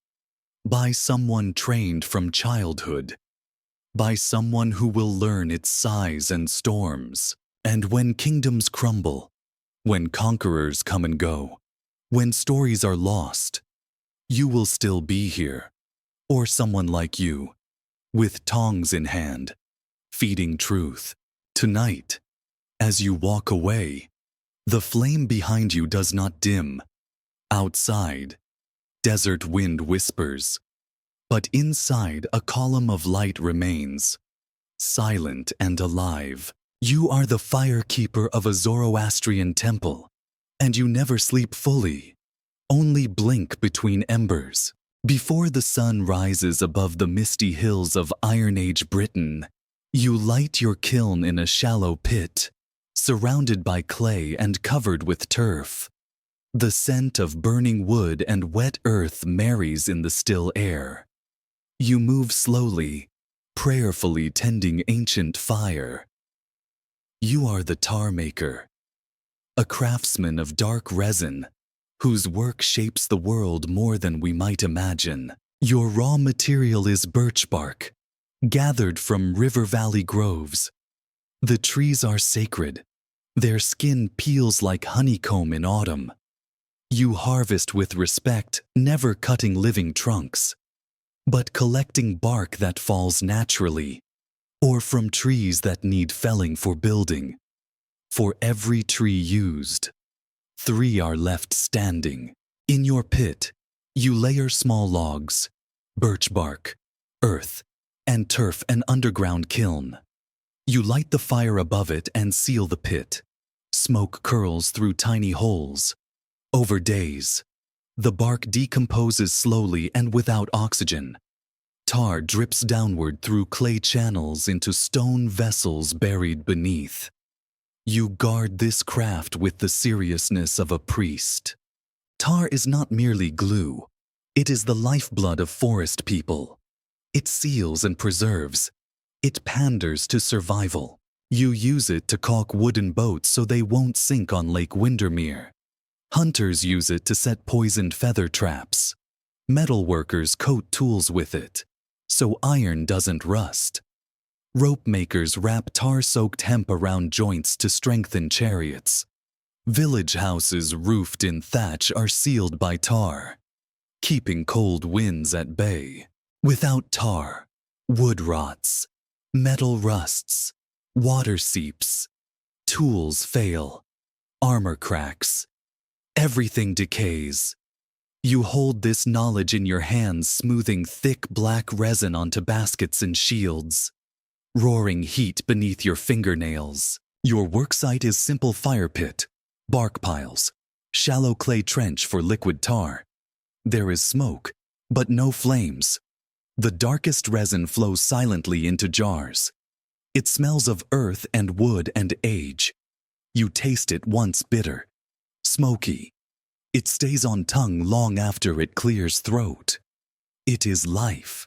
by someone trained from childhood, by someone who will learn its size and storms. And when kingdoms crumble, when conquerors come and go, when stories are lost, you will still be here, or someone like you, with tongs in hand, feeding truth. Tonight, as you walk away, the flame behind you does not dim. Outside, desert wind whispers, but inside a column of light remains, silent and alive. You are the firekeeper of a Zoroastrian temple, and you never sleep fully, only blink between embers. Before the sun rises above the misty hills of Iron Age Britain, you light your kiln in a shallow pit, surrounded by clay and covered with turf. The scent of burning wood and wet earth marries in the still air. You move slowly, prayerfully tending ancient fire. You are the tar maker, a craftsman of dark resin, whose work shapes the world more than we might imagine. Your raw material is birch bark, gathered from river valley groves. The trees are sacred. Their skin peels like honeycomb in autumn. You harvest with respect, never cutting living trunks, but collecting bark that falls naturally, or from trees that need felling for building. For every tree used, 3 are left standing. In your pit, you layer small logs, birch bark, earth, and turf, an underground kiln. You light the fire above it and seal the pit. Smoke curls through tiny holes. Over days, the bark decomposes slowly and without oxygen. Tar drips downward through clay channels into stone vessels buried beneath. You guard this craft with the seriousness of a priest. Tar is not merely glue. It is the lifeblood of forest people. It seals and preserves. It panders to survival. You use it to caulk wooden boats so they won't sink on Lake Windermere. Hunters use it to set poisoned feather traps. Metal workers coat tools with it, so iron doesn't rust. Rope makers wrap tar-soaked hemp around joints to strengthen chariots. Village houses roofed in thatch are sealed by tar. keeping cold winds at bay. Without tar, wood rots, metal rusts, water seeps, tools fail, armor cracks, everything decays. You hold this knowledge in your hands, smoothing thick black resin onto baskets and shields. Roaring heat beneath your fingernails. Your worksite is simple fire pit, bark piles, shallow clay trench for liquid tar. There is smoke, but no flames. The darkest resin flows silently into jars. It smells of earth and wood and age. You taste it once bitter, smoky. It stays on tongue long after it clears throat. It is life,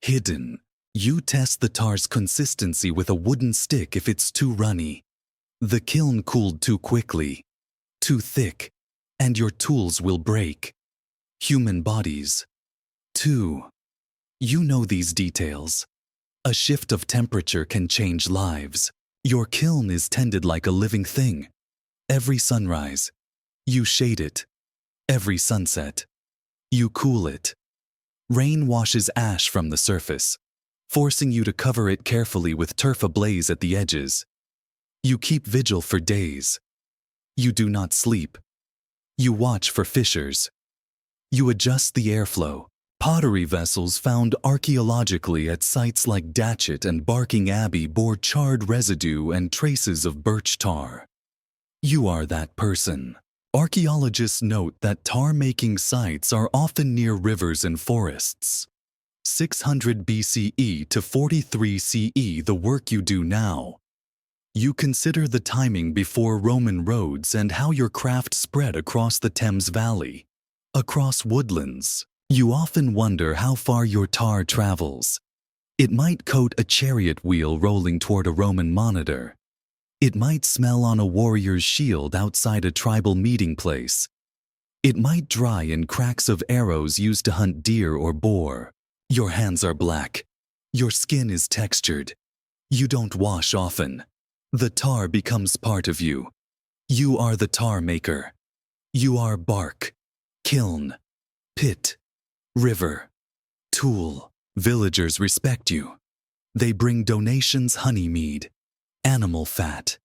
hidden. You test the tar's consistency with a wooden stick if it's too runny. The kiln cooled too quickly, too thick, and your tools will break. Human bodies, too. You know these details. A shift of temperature can change lives. Your kiln is tended like a living thing. Every sunrise, you shade it. Every sunset, you cool it. Rain washes ash from the surface, forcing you to cover it carefully with turf ablaze at the edges. You keep vigil for days. You do not sleep. You watch for fissures. You adjust the airflow. Pottery vessels found archaeologically at sites like Datchet and Barking Abbey bore charred residue and traces of birch tar. You are that person. Archaeologists note that tar-making sites are often near rivers and forests. 600 BCE to 43 CE, the work you do now. You consider the timing before Roman roads and how your craft spread across the Thames Valley. Across woodlands, you often wonder how far your tar travels. It might coat a chariot wheel rolling toward a Roman monitor. It might smell on a warrior's shield outside a tribal meeting place. It might dry in cracks of arrows used to hunt deer or boar. Your hands are black. Your skin is textured. You don't wash often. The tar becomes part of you. You are the tar maker. You are bark, kiln, pit, river, tool. Villagers respect you. They bring donations, honey mead, animal fat,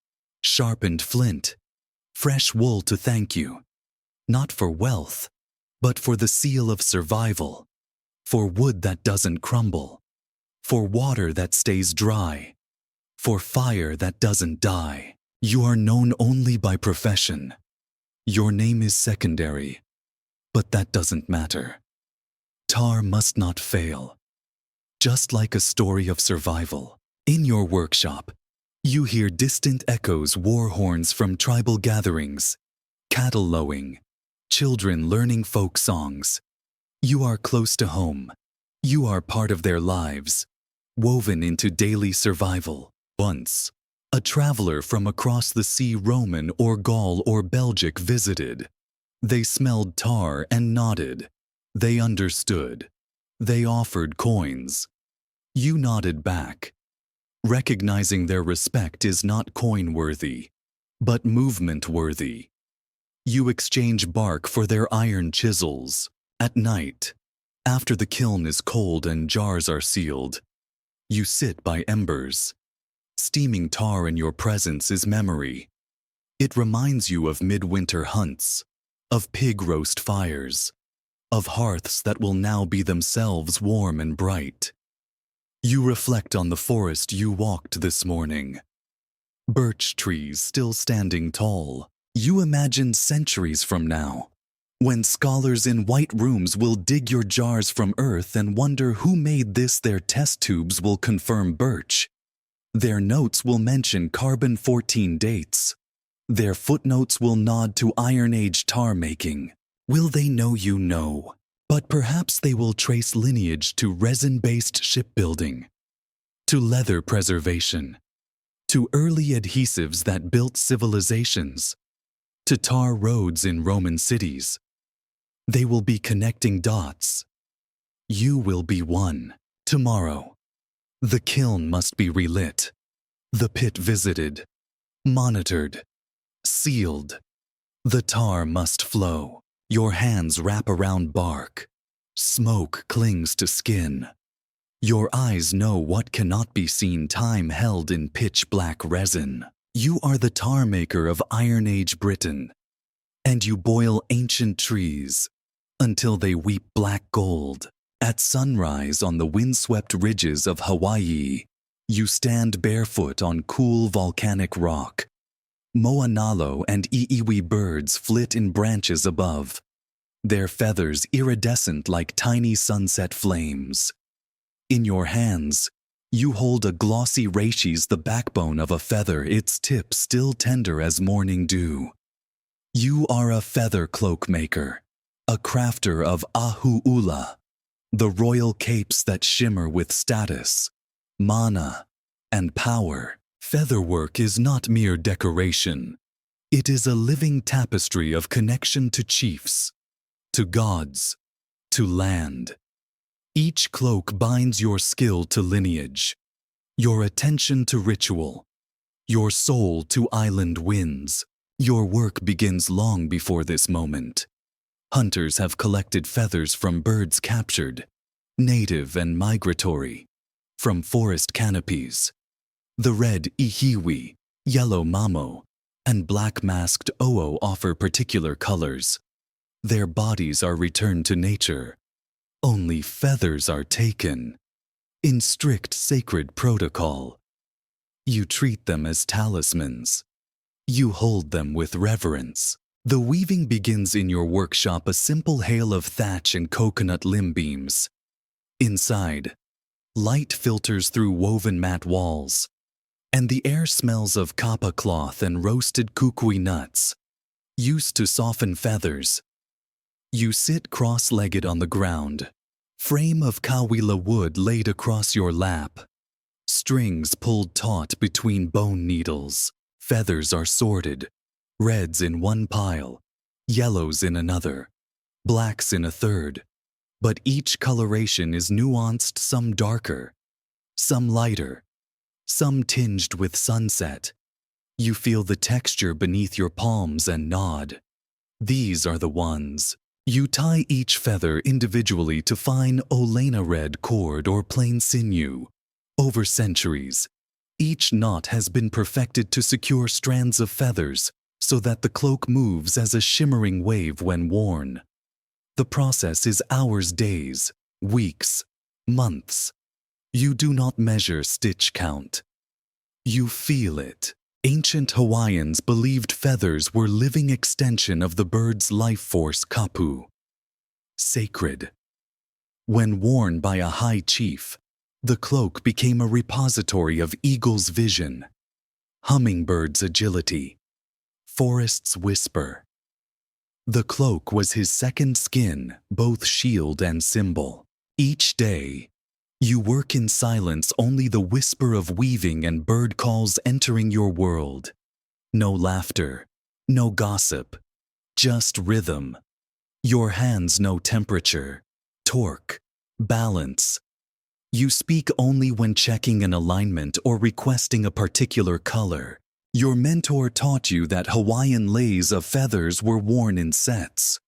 sharpened flint, fresh wool to thank you. Not for wealth, but for the seal of survival. For wood that doesn't crumble. For water that stays dry. For fire that doesn't die. You are known only by profession. Your name is secondary, but that doesn't matter. Tar must not fail. Just like a story of survival. In your workshop, you hear distant echoes, war horns from tribal gatherings, cattle lowing, children learning folk songs. You are close to home. You are part of their lives, woven into daily survival. Once, a traveler from across the sea, Roman or Gaul or Belgic, visited. They smelled tar and nodded. They understood. They offered coins. You nodded back. Recognizing their respect is not coin-worthy, but movement-worthy. You exchange bark for their iron chisels. At night, after the kiln is cold and jars are sealed, you sit by embers. Steaming tar in your presence is memory. It reminds you of midwinter hunts, of pig roast fires, of hearths that will now be themselves warm and bright. You reflect on the forest you walked this morning. Birch trees still standing tall. You imagine centuries from now, when scholars in white rooms will dig your jars from earth and wonder who made this. Their test tubes will confirm birch. Their notes will mention carbon-14 dates. Their footnotes will nod to Iron Age tar making. Will they know you? No. But perhaps they will trace lineage to resin-based shipbuilding, to leather preservation, to early adhesives that built civilizations, to tar roads in Roman cities. They will be connecting dots. You will be one. Tomorrow, the kiln must be relit, the pit visited, monitored, sealed. The tar must flow. Your hands wrap around bark. Smoke clings to skin. Your eyes know what cannot be seen, time held in pitch-black resin. You are the tar maker of Iron Age Britain, and you boil ancient trees until they weep black gold. At sunrise on the windswept ridges of Hawaii, you stand barefoot on cool volcanic rock. Moanalo and iiwi birds flit in branches above, their feathers iridescent like tiny sunset flames. In your hands, you hold a glossy reishis, the backbone of a feather, its tip still tender as morning dew. You are a feather cloak maker, a crafter of ahu'ula, the royal capes that shimmer with status, mana, and power. Featherwork is not mere decoration. It is a living tapestry of connection to chiefs, to gods, to land. Each cloak binds your skill to lineage, your attention to ritual, your soul to island winds. Your work begins long before this moment. Hunters have collected feathers from birds captured, native and migratory, from forest canopies. The red ihiwi, yellow mamo, and black-masked oo offer particular colors. Their bodies are returned to nature. Only feathers are taken, in strict sacred protocol. You treat them as talismans. You hold them with reverence. The weaving begins in your workshop, a simple hail of thatch and coconut limb beams. Inside, light filters through woven mat walls, and the air smells of kapa cloth and roasted kukui nuts, used to soften feathers. You sit cross-legged on the ground, frame of kawila wood laid across your lap, strings pulled taut between bone needles. Feathers are sorted, reds in one pile, yellows in another, blacks in a third. But each coloration is nuanced, some darker, some lighter, some tinged with sunset. You feel the texture beneath your palms and nod. These are the ones. You tie each feather individually to fine Olena red cord or plain sinew. Over centuries, each knot has been perfected to secure strands of feathers so that the cloak moves as a shimmering wave when worn. The process is hours, days, weeks, months. You do not measure stitch count. You feel it. Ancient Hawaiians believed feathers were living extension of the bird's life force, kapu. Sacred. When worn by a high chief, the cloak became a repository of eagle's vision, hummingbird's agility, forest's whisper. The cloak was his second skin, both shield and symbol. Each day, you work in silence, only the whisper of weaving and bird calls entering your world. No laughter, no gossip, just rhythm. Your hands know temperature, torque, balance. You speak only when checking an alignment or requesting a particular color. Your mentor taught you that Hawaiian leis of feathers were worn in sets.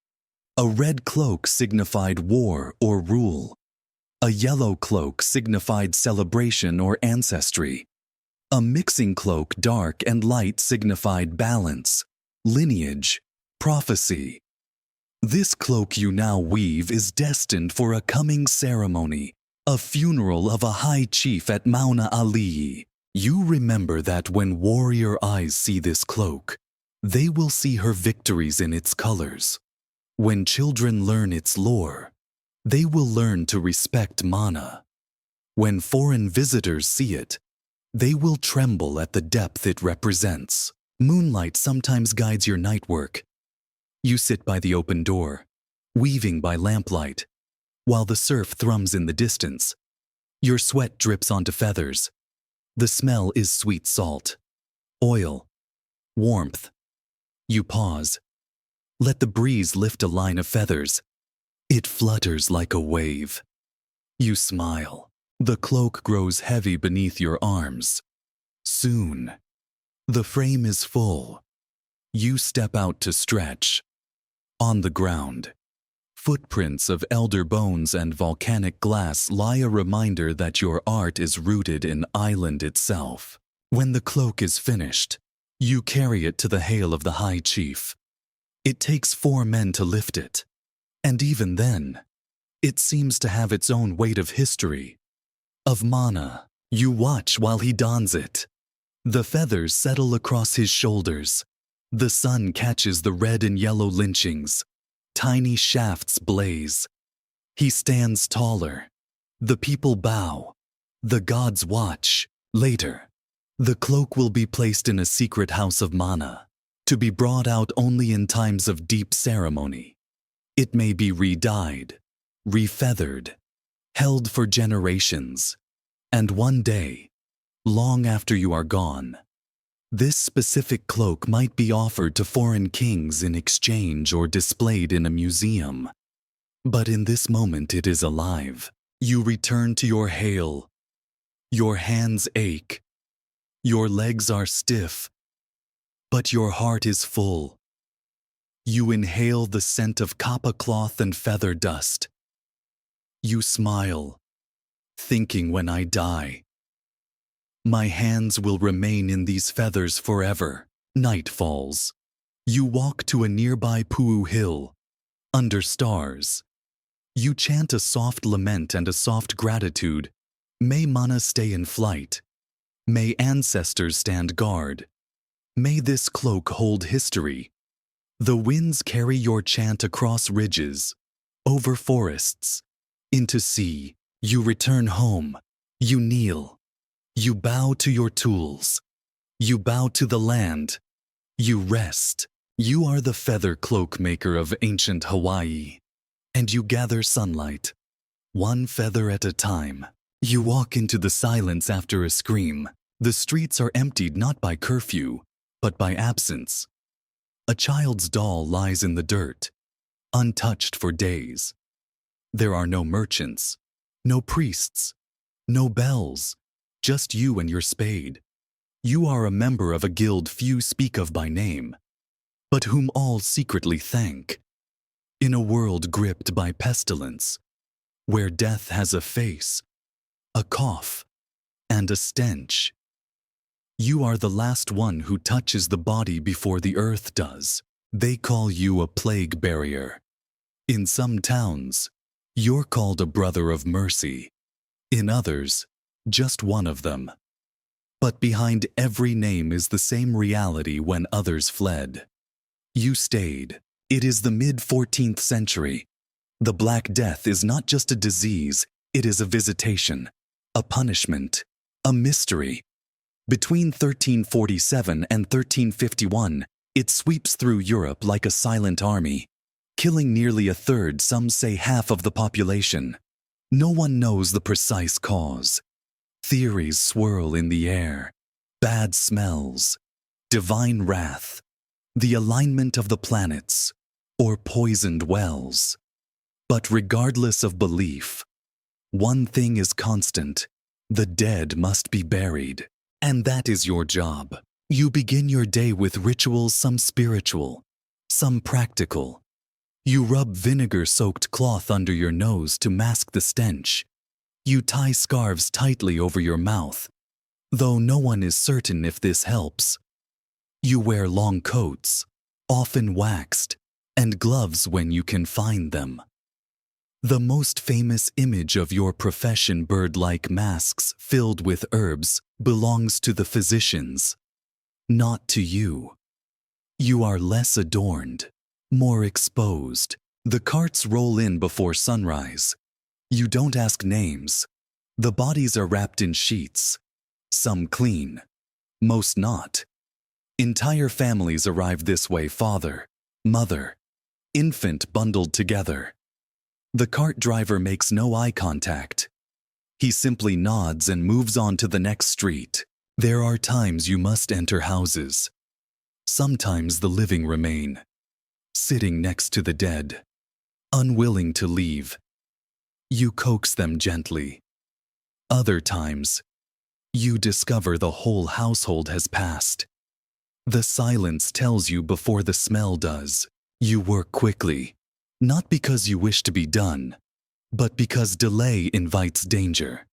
A red cloak signified war or rule. A yellow cloak signified celebration or ancestry. A mixing cloak, dark and light, signified balance, lineage, prophecy. This cloak you now weave is destined for a coming ceremony, a funeral of a high chief at Mauna Alii. You remember that when warrior eyes see this cloak, they will see her victories in its colors. When children learn its lore, they will learn to respect mana. When foreign visitors see it, they will tremble at the depth it represents. Moonlight sometimes guides your night work. You sit by the open door, weaving by lamplight, while the surf thrums in the distance. Your sweat drips onto feathers. The smell is sweet salt, oil, warmth. You pause. Let the breeze lift a line of feathers. It flutters like a wave. You smile. The cloak grows heavy beneath your arms. Soon, the frame is full. You step out to stretch. On the ground, footprints of elder bones and volcanic glass lie a reminder that your art is rooted in island itself. When the cloak is finished, you carry it to the hail of the high chief. It takes 4 men to lift it, and even then, it seems to have its own weight of history, of mana. You watch while he dons it. The feathers settle across his shoulders. The sun catches the red and yellow lynchings. Tiny shafts blaze. He stands taller. The people bow. The gods watch. Later, the cloak will be placed in a secret house of mana, to be brought out only in times of deep ceremony. It may be re-dyed, refeathered, held for generations, and one day, long after you are gone, this specific cloak might be offered to foreign kings in exchange or displayed in a museum. But in this moment it is alive. You return to your hail. Your hands ache. Your legs are stiff. But your heart is full. You inhale the scent of kappa cloth and feather dust. You smile, thinking when I die, my hands will remain in these feathers forever. Night falls. You walk to a nearby Puu hill, under stars. You chant a soft lament and a soft gratitude. May mana stay in flight. May ancestors stand guard. May this cloak hold history. The winds carry your chant across ridges, over forests, into sea. You return home. You kneel. You bow to your tools. You bow to the land. You rest. You are the feather cloak maker of ancient Hawaii. And you gather sunlight, one feather at a time. You walk into the silence after a scream. The streets are emptied not by curfew, but by absence. A child's doll lies in the dirt, untouched for days. There are no merchants, no priests, no bells, just you and your spade. You are a member of a guild few speak of by name, but whom all secretly thank. In a world gripped by pestilence, where death has a face, a cough, and a stench, you are the last one who touches the body before the earth does. They call you a plague barrier. In some towns, you're called a brother of mercy. In others, just one of them. But behind every name is the same reality when others fled. You stayed. It is the mid-14th century. The Black Death is not just a disease, it is a visitation, a punishment, a mystery. Between 1347 and 1351, it sweeps through Europe like a silent army, killing nearly a third, some say half of the population. No one knows the precise cause. Theories swirl in the air. Bad smells, divine wrath, the alignment of the planets, or poisoned wells. But regardless of belief, one thing is constant: the dead must be buried. And that is your job. You begin your day with rituals, some spiritual, some practical. You rub vinegar-soaked cloth under your nose to mask the stench. You tie scarves tightly over your mouth, though no one is certain if this helps. You wear long coats, often waxed, and gloves when you can find them. The most famous image of your profession, bird-like masks filled with herbs, belongs to the physicians, not to you. You are less adorned, more exposed. The carts roll in before sunrise. You don't ask names. The bodies are wrapped in sheets, some clean, most not. Entire families arrive this way: father, mother, infant bundled together. The cart driver makes no eye contact. He simply nods and moves on to the next street. There are times you must enter houses. Sometimes the living remain, sitting next to the dead, unwilling to leave. You coax them gently. Other times, you discover the whole household has passed. The silence tells you before the smell does. You work quickly. Not because you wish to be done, but because delay invites danger.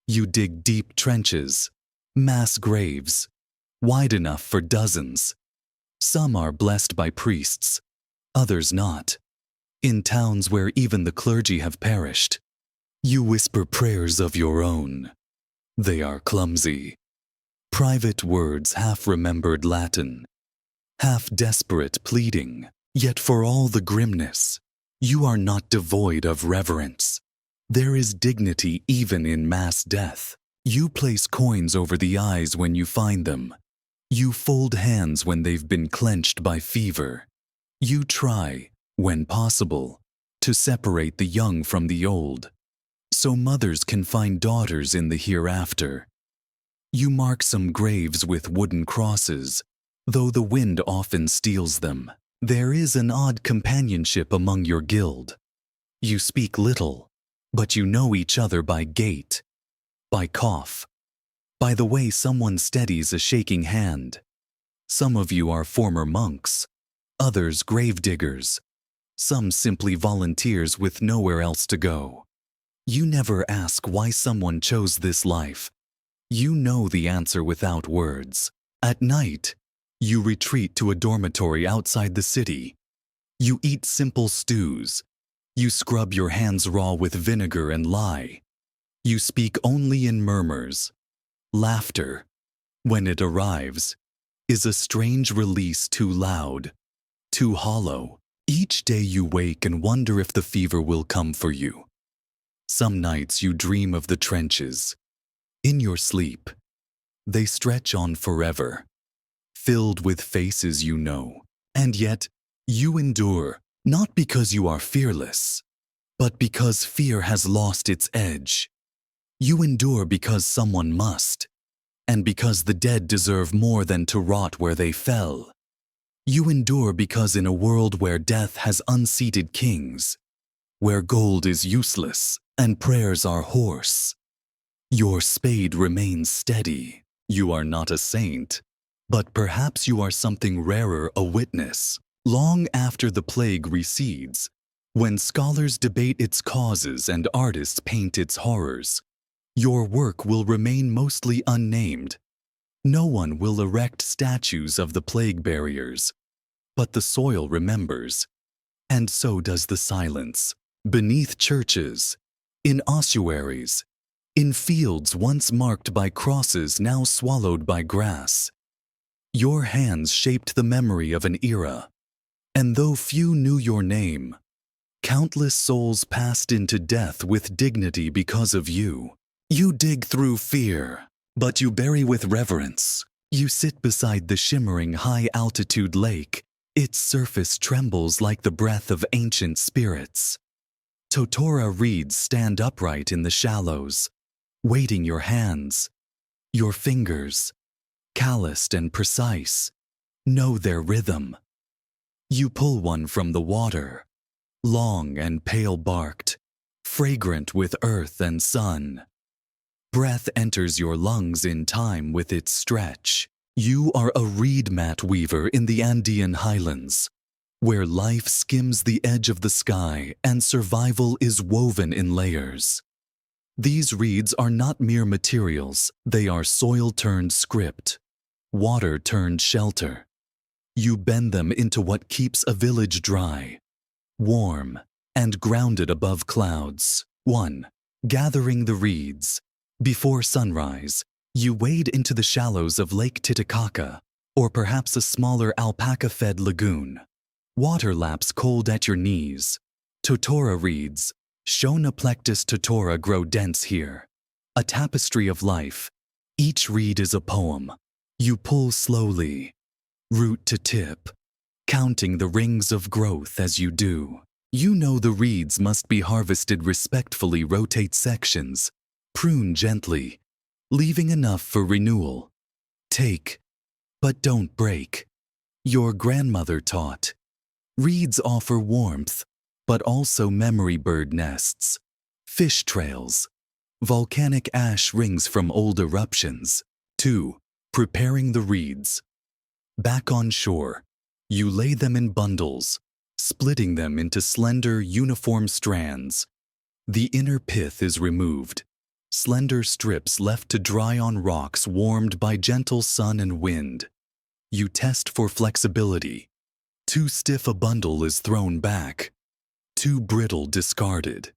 You dig deep trenches, mass graves, wide enough for dozens. Some are blessed by priests, others not. In towns where even the clergy have perished, you whisper prayers of your own. They are clumsy. Private words, half-remembered Latin, half-desperate pleading. Yet for all the grimness, you are not devoid of reverence. There is dignity even in mass death. You place coins over the eyes when you find them. You fold hands when they've been clenched by fever. You try, when possible, to separate the young from the old, so mothers can find daughters in the hereafter. You mark some graves with wooden crosses, though the wind often steals them. There is an odd companionship among your guild. You speak little, but you know each other by gait, by cough, by the way someone steadies a shaking hand. Some of you are former monks, others gravediggers, some simply volunteers with nowhere else to go. You never ask why someone chose this life. You know the answer without words. At night, you retreat to a dormitory outside the city. You eat simple stews. You scrub your hands raw with vinegar and lie. You speak only in murmurs. Laughter, when it arrives, is a strange release, too loud, too hollow. Each day you wake and wonder if the fever will come for you. Some nights you dream of the trenches. In your sleep, they stretch on forever, filled with faces you know. And yet, you endure, not because you are fearless, but because fear has lost its edge. You endure because someone must, and because the dead deserve more than to rot where they fell. You endure because in a world where death has unseated kings, where gold is useless and prayers are hoarse, your spade remains steady. You are not a saint, but perhaps you are something rarer, a witness. Long after the plague recedes, when scholars debate its causes and artists paint its horrors, your work will remain mostly unnamed. No one will erect statues of the plague barriers, but the soil remembers, and so does the silence. Beneath churches, in ossuaries, in fields once marked by crosses now swallowed by grass, your hands shaped the memory of an era, and though few knew your name, countless souls passed into death with dignity because of you. You dig through fear, but you bury with reverence. You sit beside the shimmering high-altitude lake. Its surface trembles like the breath of ancient spirits. Totora reeds stand upright in the shallows, waiting your hands. Your fingers, calloused and precise, know their rhythm. You pull one from the water, long and pale-barked, fragrant with earth and sun. Breath enters your lungs in time with its stretch. You are a reed mat weaver in the Andean highlands, where life skims the edge of the sky and survival is woven in layers. These reeds are not mere materials, they are soil-turned script, water-turned shelter. You bend them into what keeps a village dry, warm, and grounded above clouds. 1. Gathering the reeds. Before sunrise, you wade into the shallows of Lake Titicaca, or perhaps a smaller alpaca-fed lagoon. Water laps cold at your knees. Totora reeds, Schonaplectus totora, grow dense here. A tapestry of life. Each reed is a poem. You pull slowly, root to tip, counting the rings of growth as you do. You know the reeds must be harvested respectfully. Rotate sections, prune gently, leaving enough for renewal. Take, but don't break. Your grandmother taught. Reeds offer warmth, but also memory bird nests, fish trails, volcanic ash rings from old eruptions. 2. Preparing the reeds. Back on shore, you lay them in bundles, splitting them into slender, uniform strands. The inner pith is removed, slender strips left to dry on rocks warmed by gentle sun and wind. You test for flexibility. Too stiff a bundle is thrown back, too brittle discarded.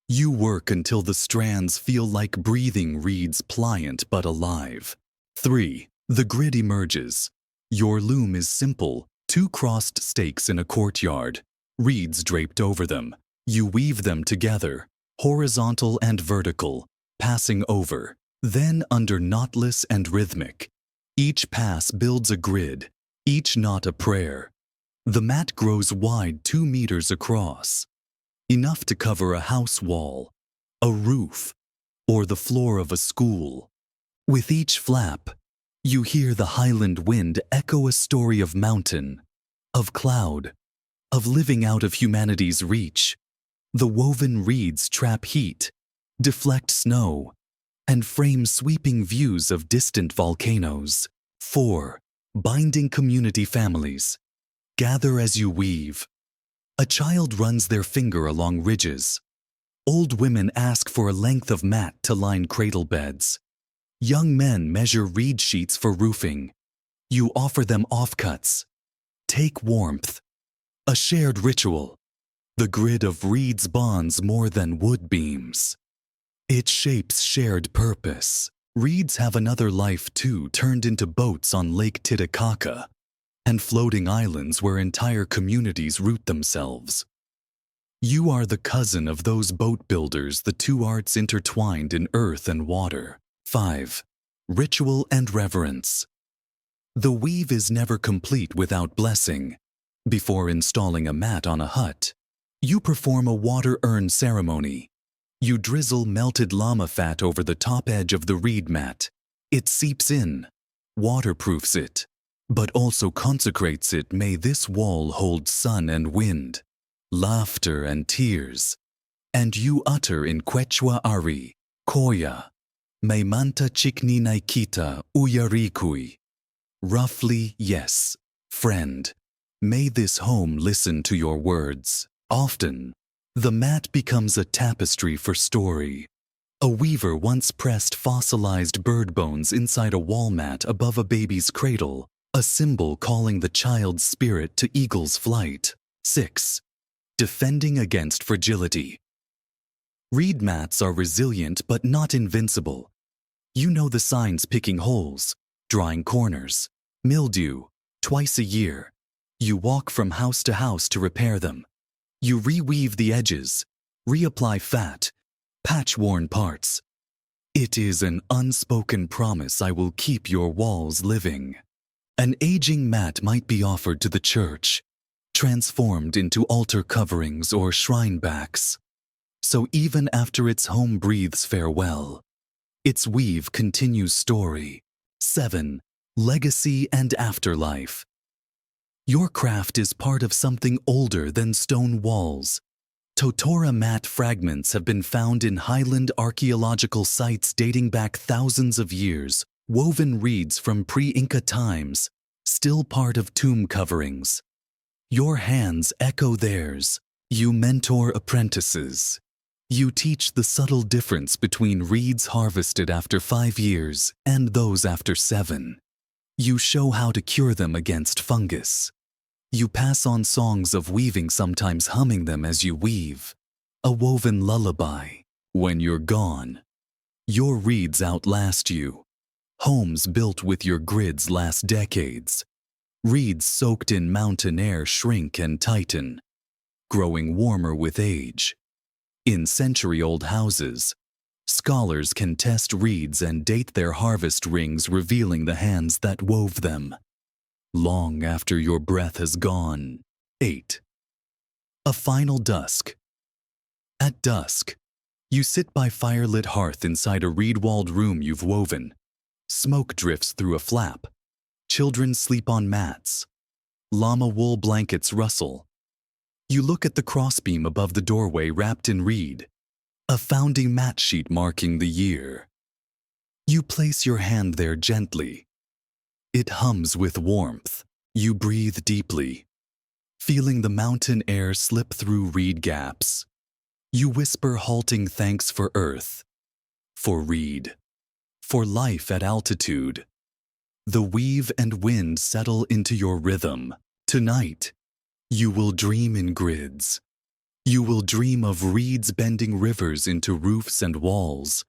You work until the strands feel like breathing reeds, pliant but alive. 3. The grid emerges. Your loom is simple, 2 crossed stakes in a courtyard, reeds draped over them. You weave them together, horizontal and vertical, passing over, then under knotless and rhythmic. Each pass builds a grid, each knot a prayer. The mat grows wide 2 meters across, enough to cover a house wall, a roof, or the floor of a school. With each flap, you hear the highland wind echo a story of mountain, of cloud, of living out of humanity's reach. The woven reeds trap heat, deflect snow, and frame sweeping views of distant volcanoes. 4. Binding community families. Gather as you weave. A child runs their finger along ridges. Old women ask for a length of mat to line cradle beds. Young men measure reed sheets for roofing. You offer them offcuts. Take warmth. A shared ritual. The grid of reeds bonds more than wood beams. It shapes shared purpose. Reeds have another life too, turned into boats on Lake Titicaca and floating islands where entire communities root themselves. You are the cousin of those boat builders, the 2 arts intertwined in earth and water. 5. Ritual and reverence. The weave is never complete without blessing. Before installing a mat on a hut, you perform a water urn ceremony. You drizzle melted llama fat over the top edge of the reed mat. It seeps in, waterproofs it, but also consecrates it. May this wall hold sun and wind, laughter and tears. And you utter in Quechua Ari, Koya, May manta chikni naikita uyarikui. Roughly, yes, friend. May this home listen to your words. Often, the mat becomes a tapestry for story. A weaver once pressed fossilized bird bones inside a wall mat above a baby's cradle, a symbol calling the child's spirit to eagle's flight. 6. Defending against fragility. Reed mats are resilient but not invincible. You know the signs: picking holes, drying corners, mildew, twice a year. You walk from house to house to repair them. You reweave the edges, reapply fat, patch worn parts. It is an unspoken promise I will keep your walls living. An aging mat might be offered to the church, transformed into altar coverings or shrine backs. So even after its home breathes farewell, its weave continues story. 7. Legacy and afterlife. Your craft is part of something older than stone walls. Totora mat fragments have been found in highland archaeological sites dating back thousands of years, woven reeds from pre-Inca times, still part of tomb coverings. Your hands echo theirs. You mentor apprentices. You teach the subtle difference between reeds harvested after 5 years and those after 7. You show how to cure them against fungus. You pass on songs of weaving, sometimes humming them as you weave. A woven lullaby. When you're gone, your reeds outlast you. Homes built with your grids last decades. Reeds soaked in mountain air shrink and tighten, growing warmer with age. In century-old houses, scholars can test reeds and date their harvest rings, revealing the hands that wove them. Long after your breath has gone. 8. A final dusk. At dusk, you sit by firelit hearth inside a reed-walled room you've woven. Smoke drifts through a flap. Children sleep on mats. Llama wool blankets rustle. You look at the crossbeam above the doorway wrapped in reed, a founding mat sheet marking the year. You place your hand there gently. It hums with warmth. You breathe deeply. feeling the mountain air slip through reed gaps. You whisper halting thanks for earth, for reed, for life at altitude. The weave and wind settle into your rhythm. Tonight, you will dream in grids. You will dream of reeds bending rivers into roofs and walls.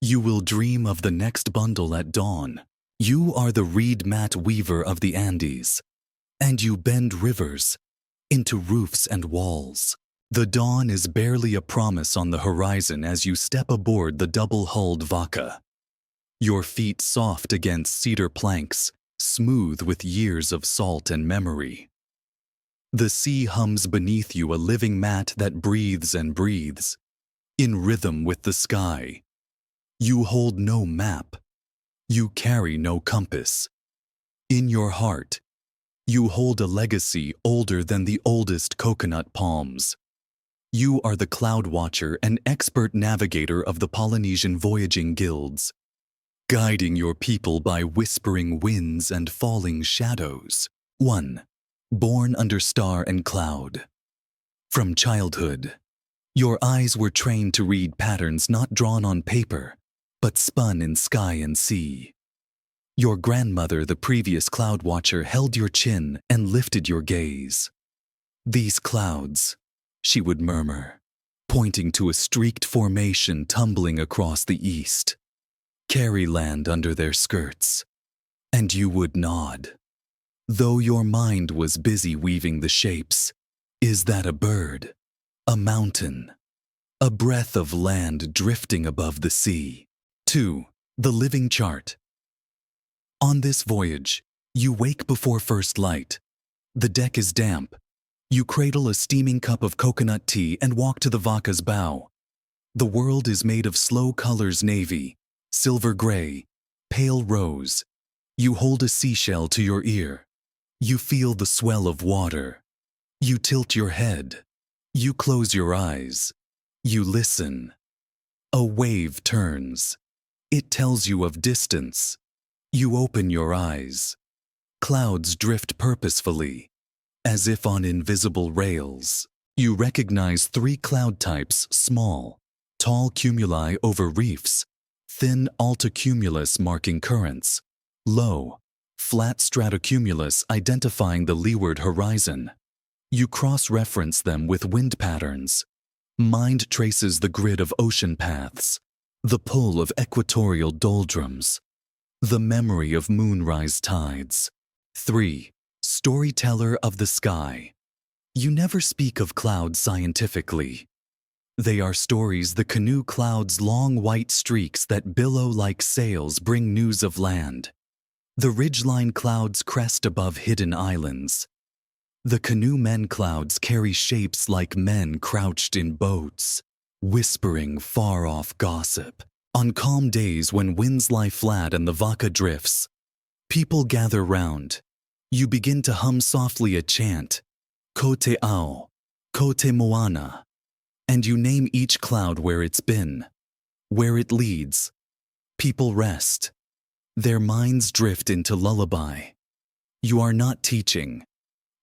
You will dream of the next bundle at dawn. You are the reed mat weaver of the Andes, and you bend rivers into roofs and walls. The dawn is barely a promise on the horizon as you step aboard the double-hulled Vaca. Your feet soft against cedar planks, smooth with years of salt and memory. The sea hums beneath you, a living mat that breathes and breathes, in rhythm with the sky. You hold no map. You carry no compass. In your heart, you hold a legacy older than the oldest coconut palms. You are the cloud watcher and expert navigator of the Polynesian voyaging guilds, guiding your people by whispering winds and falling shadows. 1. Born under star and cloud. From childhood, your eyes were trained to read patterns not drawn on paper, but spun in sky and sea. Your grandmother, the previous cloud watcher, held your chin and lifted your gaze. These clouds, she would murmur, pointing to a streaked formation tumbling across the east, carry land under their skirts, and you would nod. Though your mind was busy weaving the shapes, is that a bird, a mountain, a breath of land drifting above the sea? 2. The living chart. On this voyage, you wake before first light. The deck is damp. You cradle a steaming cup of coconut tea and walk to the Vaca's bow. The world is made of slow colors: navy, silver gray, pale rose. You hold a seashell to your ear. You feel the swell of water. You tilt your head. You close your eyes. You listen. A wave turns. It tells you of distance. You open your eyes. Clouds drift purposefully, as if on invisible rails. You recognize 3 cloud types: small, tall cumuli over reefs, thin altocumulus marking currents, low, flat stratocumulus identifying the leeward horizon. You cross-reference them with wind patterns. Mind traces the grid of ocean paths, the pull of equatorial doldrums, the memory of moonrise tides. 3. Storyteller of the sky. You never speak of clouds scientifically. They are stories. The canoe clouds, long white streaks that billow like sails, bring news of land. The ridgeline clouds crest above hidden islands. The canoe men clouds carry shapes like men crouched in boats, whispering far-off gossip. On calm days when winds lie flat and the Vaca drifts, people gather round. You begin to hum softly a chant, Ko te ao, Ko te moana, and you name each cloud where it's been, where it leads. People rest. Their minds drift into lullaby. You are not teaching.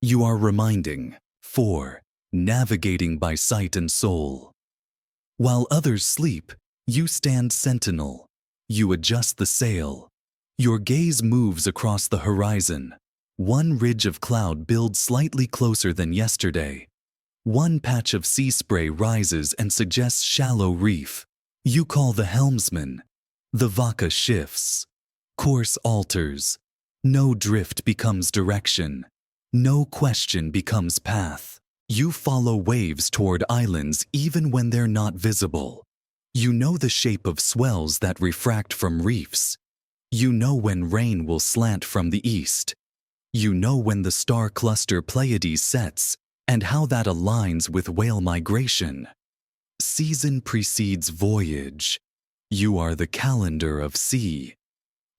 You are reminding. 4. Navigating by sight and soul. While others sleep, you stand sentinel. You adjust the sail. Your gaze moves across the horizon. One ridge of cloud builds slightly closer than yesterday. One patch of sea spray rises and suggests shallow reef. You call the helmsman. The Vaca shifts. Course alters. No drift becomes direction. No question becomes path. You follow waves toward islands even when they're not visible. You know the shape of swells that refract from reefs. You know when rain will slant from the east. You know when the star cluster Pleiades sets and how that aligns with whale migration. Season precedes voyage. You are the calendar of sea,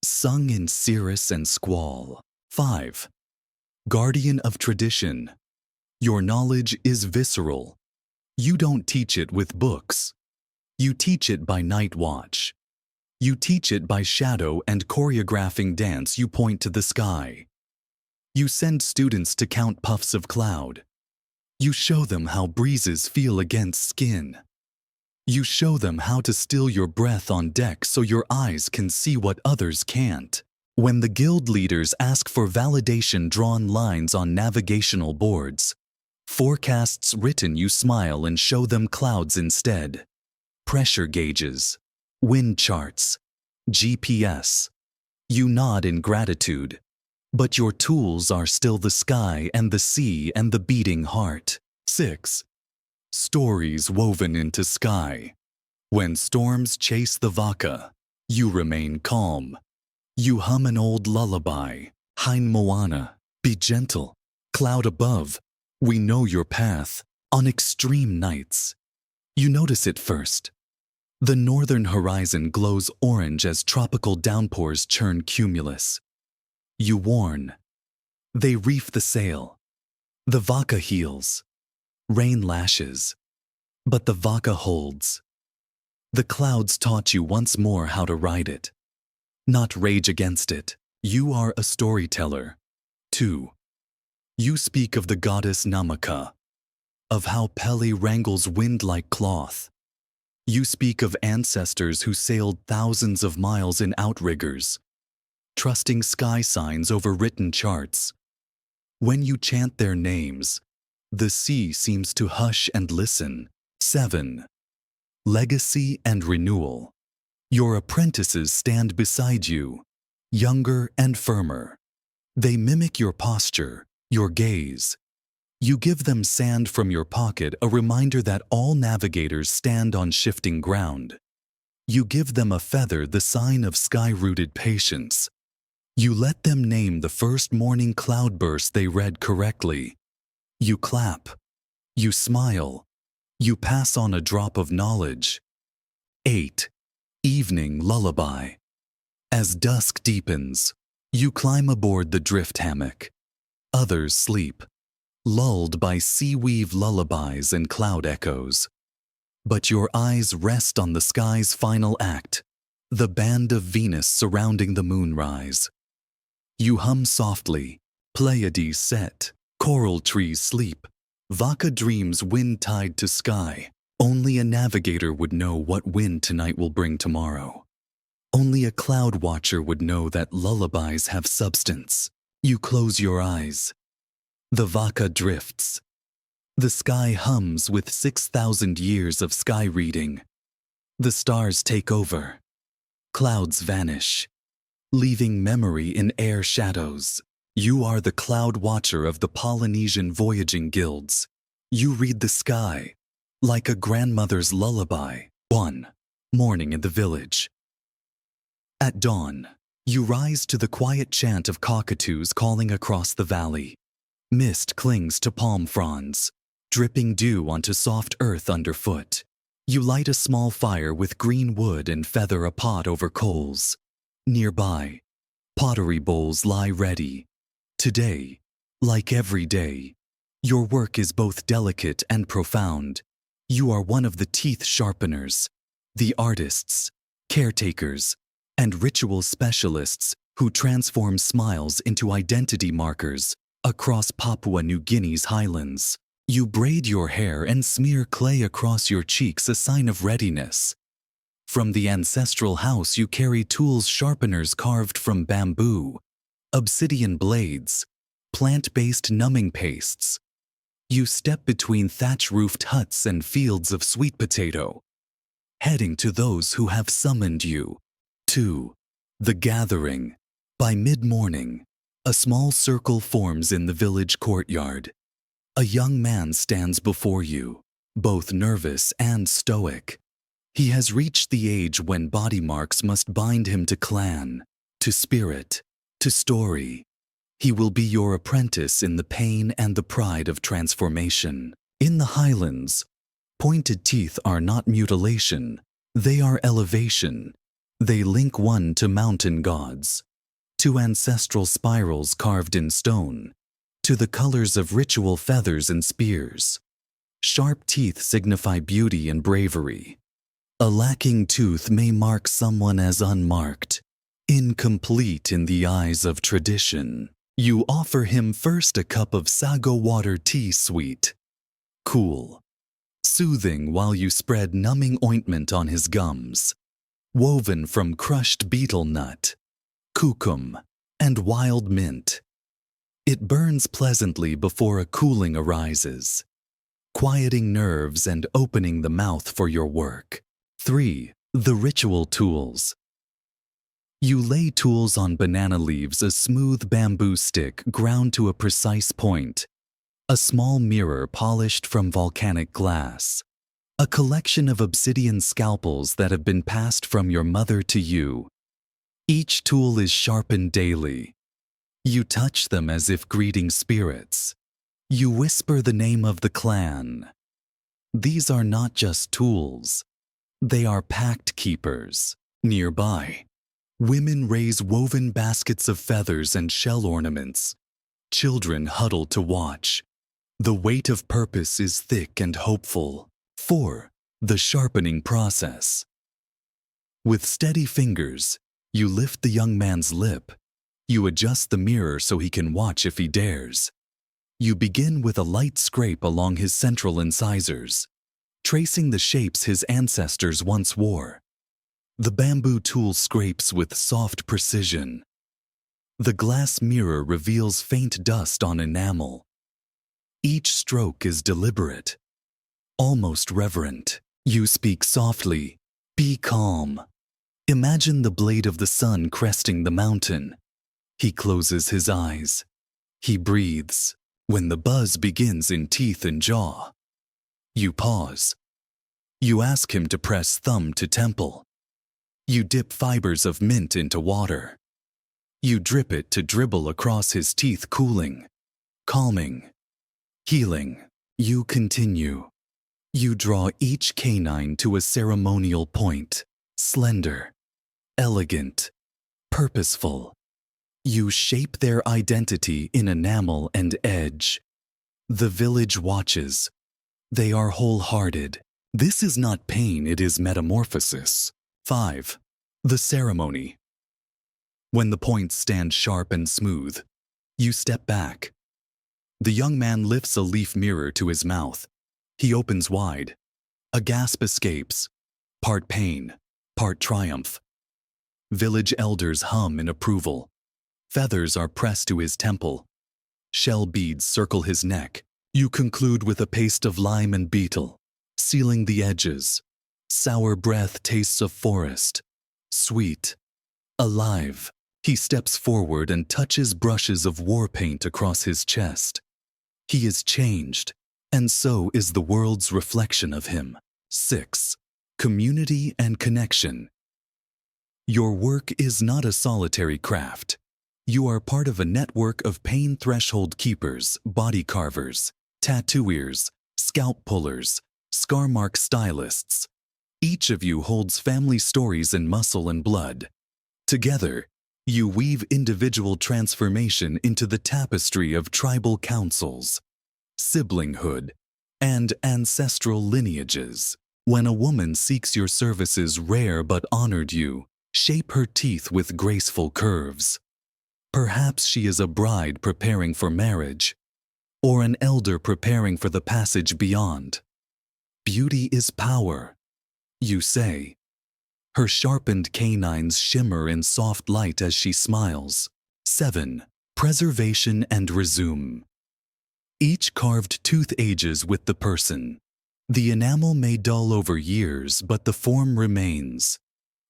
sung in cirrus and squall. 5. Guardian of tradition. Your knowledge is visceral. You don't teach it with books. You teach it by night watch. You teach it by shadow and choreographing dance. You point to the sky. You send students to count puffs of cloud. You show them how breezes feel against skin. You show them how to still your breath on deck so your eyes can see what others can't. When the guild leaders ask for validation, drawn lines on navigational boards, forecasts written, you smile and show them clouds instead. Pressure gauges, wind charts, GPS. You nod in gratitude, but your tools are still the sky and the sea and the beating heart. 6. Stories woven into sky. When storms chase the vaca, you remain calm. You hum an old lullaby. Hein Moana, be gentle. Cloud above, we know your path. On extreme nights, you notice it first. The northern horizon glows orange as tropical downpours churn cumulus. You warn. They reef the sail. The vaca heels. Rain lashes. But the vaca holds. The clouds taught you once more how to ride it. Not rage against it. You are a storyteller. 2. You speak of the goddess Namaka, of how Pele wrangles wind like cloth. You speak of ancestors who sailed thousands of miles in outriggers, trusting sky signs over written charts. When you chant their names, the sea seems to hush and listen. 7. Legacy and renewal. Your apprentices stand beside you, younger and firmer. They mimic your posture, your gaze. You give them sand from your pocket, a reminder that all navigators stand on shifting ground. You give them a feather, the sign of sky-rooted patience. You let them name the first morning cloudburst they read correctly. You clap. You smile. You pass on a drop of knowledge. 8. Evening lullaby. As dusk deepens, you climb aboard the drift hammock. Others sleep, lulled by sea-weave lullabies and cloud echoes. But your eyes rest on the sky's final act, the band of Venus surrounding the moonrise. You hum softly, Pleiades set, coral trees sleep, vaca dreams wind tied to sky. Only a navigator would know what wind tonight will bring tomorrow. Only a cloud watcher would know that lullabies have substance. You close your eyes. The vaca drifts. The sky hums with 6,000 years of sky reading. The stars take over. Clouds vanish, leaving memory in air shadows. You are the cloud watcher of the Polynesian voyaging guilds. You read the sky like a grandmother's lullaby. 1. Morning in the village. At dawn, you rise to the quiet chant of cockatoos calling across the valley. Mist clings to palm fronds, dripping dew onto soft earth underfoot. You light a small fire with green wood and feather a pot over coals. Nearby, pottery bowls lie ready. Today, like every day, your work is both delicate and profound. You are one of the teeth sharpeners, the artists, caretakers, and ritual specialists who transform smiles into identity markers across Papua New Guinea's highlands. You braid your hair and smear clay across your cheeks, a sign of readiness. From the ancestral house you carry tools, sharpeners carved from bamboo, obsidian blades, plant-based numbing pastes. You step between thatch-roofed huts and fields of sweet potato, heading to those who have summoned you. 2. The gathering. By mid-morning, a small circle forms in the village courtyard. A young man stands before you, both nervous and stoic. He has reached the age when body marks must bind him to clan, to spirit, to story. He will be your apprentice in the pain and the pride of transformation. In the highlands, pointed teeth are not mutilation, they are elevation. They link one to mountain gods, to ancestral spirals carved in stone, to the colors of ritual feathers and spears. Sharp teeth signify beauty and bravery. A lacking tooth may mark someone as unmarked, incomplete in the eyes of tradition. You offer him first a cup of sago water tea, sweet, cool, soothing, while you spread numbing ointment on his gums, woven from crushed betel nut, kukum, and wild mint. It burns pleasantly before a cooling arises, quieting nerves and opening the mouth for your work. 3. The ritual tools. You lay tools on banana leaves, a smooth bamboo stick ground to a precise point, a small mirror polished from volcanic glass, a collection of obsidian scalpels that have been passed from your mother to you. Each tool is sharpened daily. You touch them as if greeting spirits. You whisper the name of the clan. These are not just tools. They are pact keepers. Nearby, women raise woven baskets of feathers and shell ornaments. Children huddle to watch. The weight of purpose is thick and hopeful. 4. The sharpening process. With steady fingers, you lift the young man's lip. You adjust the mirror so he can watch if he dares. You begin with a light scrape along his central incisors, tracing the shapes his ancestors once wore. The bamboo tool scrapes with soft precision. The glass mirror reveals faint dust on enamel. Each stroke is deliberate, almost reverent. You speak softly. Be calm. Imagine the blade of the sun cresting the mountain. He closes his eyes. He breathes. When the buzz begins in teeth and jaw, you pause. You ask him to press thumb to temple. You dip fibers of mint into water. You drip it to dribble across his teeth, cooling, calming, healing. You continue. You draw each canine to a ceremonial point, slender, elegant, purposeful. You shape their identity in enamel and edge. The village watches. They are wholehearted. This is not pain, it is metamorphosis. 5. The ceremony. When the points stand sharp and smooth, you step back. The young man lifts a leaf mirror to his mouth. He opens wide. A gasp escapes, part pain, part triumph. Village elders hum in approval. Feathers are pressed to his temple. Shell beads circle his neck. You conclude with a paste of lime and betel, sealing the edges. Sour breath tastes of forest. Sweet. Alive. He steps forward and touches brushes of war paint across his chest. He is changed, and so is the world's reflection of him. 6. Community and connection. Your work is not a solitary craft. You are part of a network of pain threshold keepers, body carvers, tattooers, scalp pullers, scar mark stylists. Each of you holds family stories in muscle and blood. Together, you weave individual transformation into the tapestry of tribal councils, siblinghood, and ancestral lineages. When a woman seeks your services, rare but honored, you shape her teeth with graceful curves. Perhaps she is a bride preparing for marriage, or an elder preparing for the passage beyond. Beauty is power, you say. Her sharpened canines shimmer in soft light as she smiles. 7. Preservation and resume. Each carved tooth ages with the person. The enamel may dull over years, but the form remains.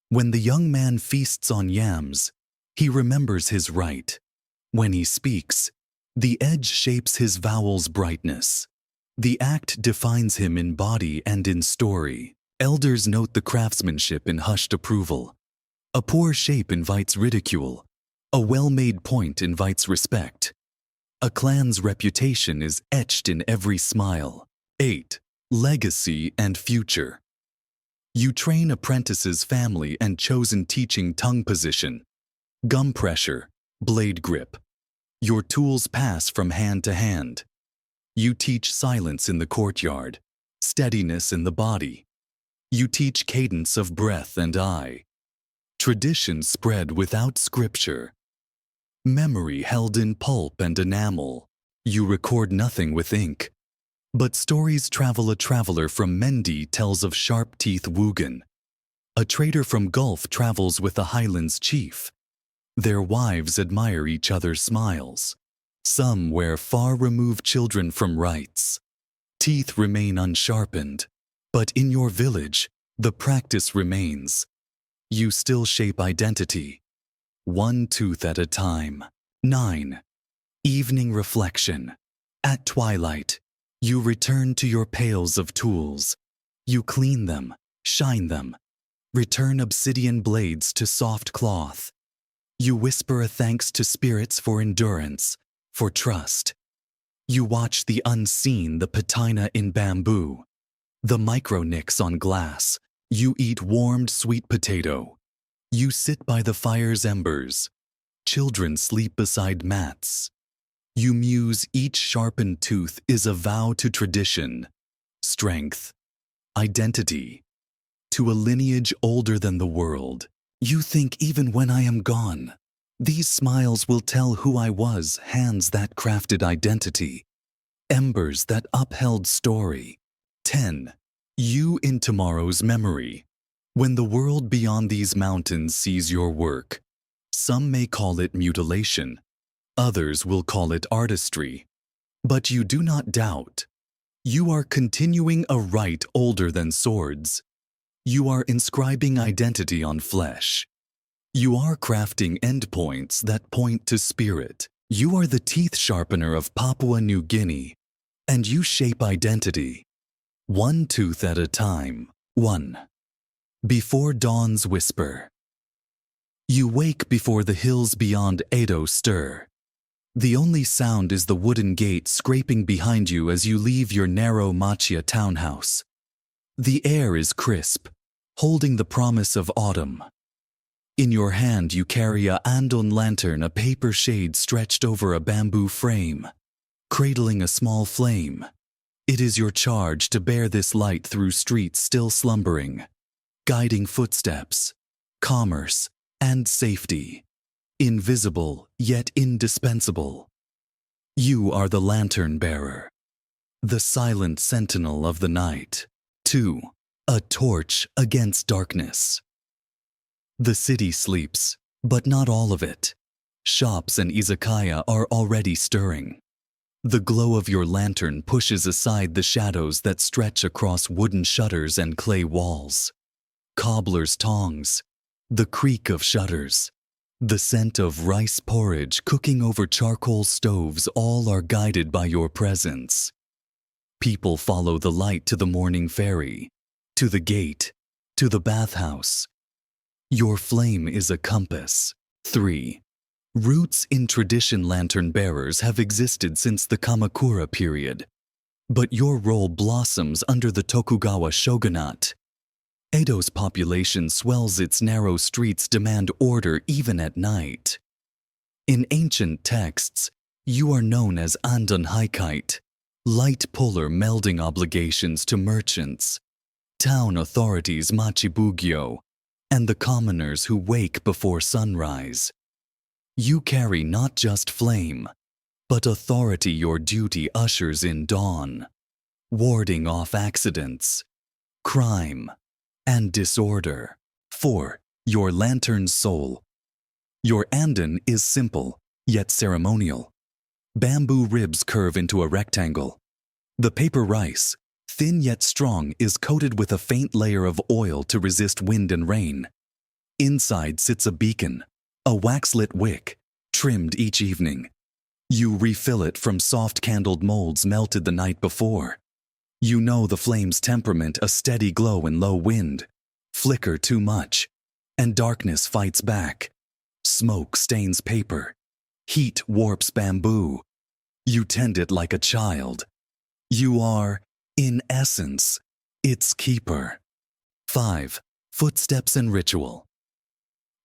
When the young man feasts on yams, he remembers his right. When he speaks, the edge shapes his vowel's brightness. The act defines him in body and in story. Elders note the craftsmanship in hushed approval. A poor shape invites ridicule. A well-made point invites respect. A clan's reputation is etched in every smile. 8. Legacy and future. You train apprentices, family, and chosen teaching tongue position, gum pressure, blade grip. Your tools pass from hand to hand. You teach silence in the courtyard, steadiness in the body. You teach cadence of breath and eye. Tradition spread without scripture. Memory held in pulp and enamel. You record nothing with ink. But stories travel. A traveler from Mendi tells of sharp-teeth Wugan. A trader from Gulf travels with a Highlands chief. Their wives admire each other's smiles. Some wear far-removed children from rites. Teeth remain unsharpened, but in your village, the practice remains. You still shape identity, one tooth at a time. 9. Evening reflection. At twilight, you return to your pails of tools. You clean them, shine them, return obsidian blades to soft cloth. You whisper a thanks to spirits for endurance, for trust. You watch the unseen, the patina in bamboo, the micro nicks on glass. You eat warmed sweet potato. You sit by the fire's embers. Children sleep beside mats. You muse each sharpened tooth is a vow to tradition, strength, identity, to a lineage older than the world. You think even when I am gone, these smiles will tell who I was, hands that crafted identity, embers that upheld story. 10. You in tomorrow's memory. When the world beyond these mountains sees your work, some may call it mutilation, others will call it artistry. But you do not doubt. You are continuing a rite older than swords. You are inscribing identity on flesh. You are crafting endpoints that point to spirit. You are the teeth sharpener of Papua New Guinea, and you shape identity, one tooth at a time. 1. Before dawn's whisper. You wake before the hills beyond Edo stir. The only sound is the wooden gate scraping behind you as you leave your narrow Machia townhouse. The air is crisp, holding the promise of autumn. In your hand you carry a andon lantern, a paper shade stretched over a bamboo frame, cradling a small flame. It is your charge to bear this light through streets still slumbering, guiding footsteps, commerce, and safety. Invisible, yet indispensable. You are the lantern bearer, the silent sentinel of the night. 2. A torch against darkness. The city sleeps, but not all of it. Shops and izakaya are already stirring. The glow of your lantern pushes aside the shadows that stretch across wooden shutters and clay walls. Cobbler's tongs, the creak of shutters, the scent of rice porridge cooking over charcoal stoves, all are guided by your presence. People follow the light to the morning ferry, to the gate, to the bathhouse. Your flame is a compass. 3. Roots in tradition. Lantern bearers have existed since the Kamakura period, but your role blossoms under the Tokugawa shogunate. Edo's population swells, its narrow streets demand order even at night. In ancient texts, you are known as Andon Haikite, light puller melding obligations to merchants, town authorities Machibugyo, and the commoners who wake before sunrise. You carry not just flame, but authority. Your duty ushers in dawn, warding off accidents, crime, and disorder. 4. Your lantern's soul. Your andon is simple, yet ceremonial. Bamboo ribs curve into a rectangle. The paper rice, thin yet strong, is coated with a faint layer of oil to resist wind and rain. Inside sits a beacon, a wax-lit wick, trimmed each evening. You refill it from soft-candled molds melted the night before. You know the flame's temperament: a steady glow in low wind, flicker too much, and darkness fights back. Smoke stains paper, heat warps bamboo. You tend it like a child. You are, in essence, its keeper. 5. Footsteps and ritual.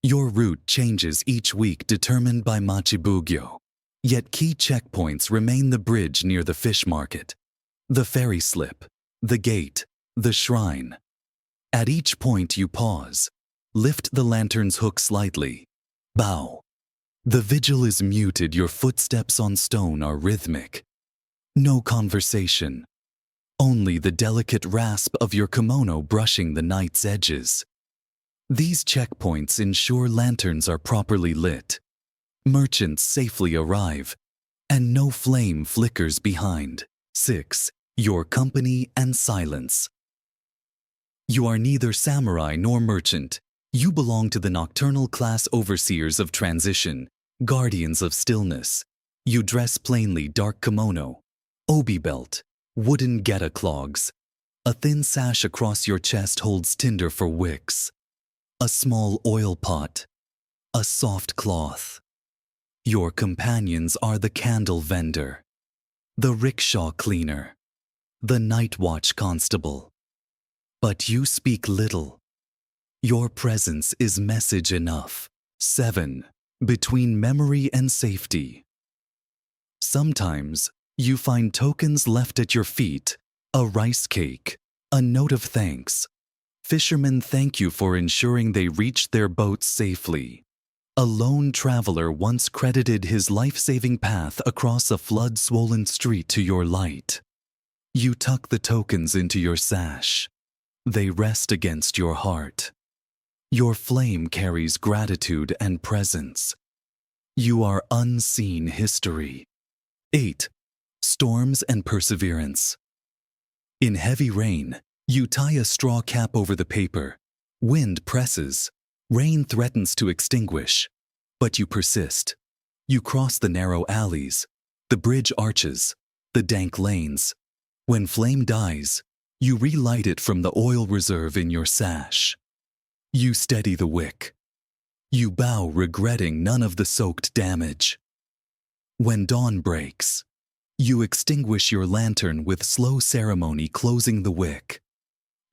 Your route changes each week, determined by Machibugyo, yet key checkpoints remain: the bridge near the fish market, the ferry slip, the gate, the shrine. At each point you pause, lift the lantern's hook slightly, bow. The vigil is muted, your footsteps on stone are rhythmic. No conversation, only the delicate rasp of your kimono brushing the night's edges. These checkpoints ensure lanterns are properly lit, merchants safely arrive, and no flame flickers behind. 6. Your company and silence. You are neither samurai nor merchant. You belong to the nocturnal class, overseers of transition, guardians of stillness. You dress plainly, dark kimono, obi belt, wooden geta clogs. A thin sash across your chest holds tinder for wicks. A small oil pot, a soft cloth. Your companions are the candle vendor, the rickshaw cleaner, the night watch constable. But you speak little. Your presence is message enough. 7. Between memory and safety. Sometimes you find tokens left at your feet, a rice cake, a note of thanks. Fishermen thank you for ensuring they reached their boats safely. A lone traveler once credited his life-saving path across a flood-swollen street to your light. You tuck the tokens into your sash. They rest against your heart. Your flame carries gratitude and presence. You are unseen history. 8. Storms and perseverance. In heavy rain, you tie a straw cap over the paper. Wind presses. Rain threatens to extinguish. But you persist. You cross the narrow alleys, the bridge arches, the dank lanes. When flame dies, you relight it from the oil reserve in your sash. You steady the wick. You bow, regretting none of the soaked damage. When dawn breaks, you extinguish your lantern with slow ceremony, closing the wick,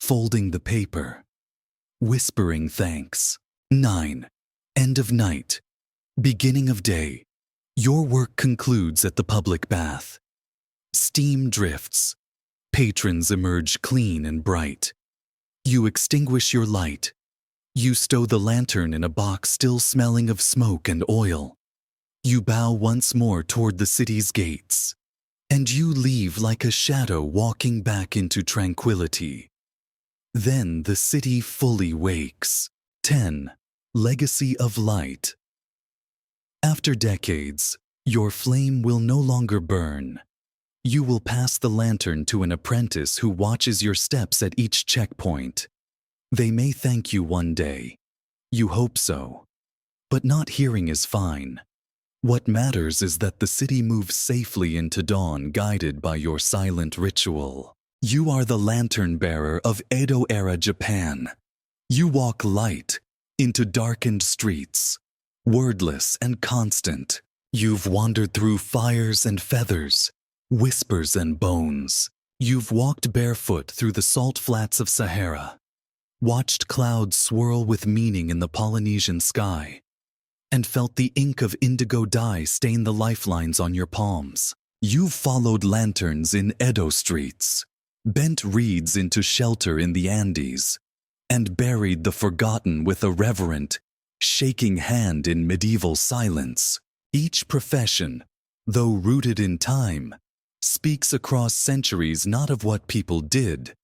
folding the paper, whispering thanks. 9. End of night, beginning of day. Your work concludes at the public bath. Steam drifts. Patrons emerge clean and bright. You extinguish your light. You stow the lantern in a box still smelling of smoke and oil. You bow once more toward the city's gates. And you leave like a shadow, walking back into tranquility. Then the city fully wakes. 10. Legacy of light. After decades, your flame will no longer burn. You will pass the lantern to an apprentice who watches your steps at each checkpoint. They may thank you one day. You hope so. But not hearing is fine. What matters is that the city moves safely into dawn, guided by your silent ritual. You are the lantern bearer of Edo-Era Japan. You walk light into darkened streets, wordless and constant. You've wandered through fires and feathers, whispers and bones. You've walked barefoot through the salt flats of Sahara, watched clouds swirl with meaning in the Polynesian sky, and felt the ink of indigo dye stain the lifelines on your palms. You've followed lanterns in Edo streets, bent reeds into shelter in the Andes, and buried the forgotten with a reverent, shaking hand in medieval silence. Each profession, though rooted in time, speaks across centuries not of what people did,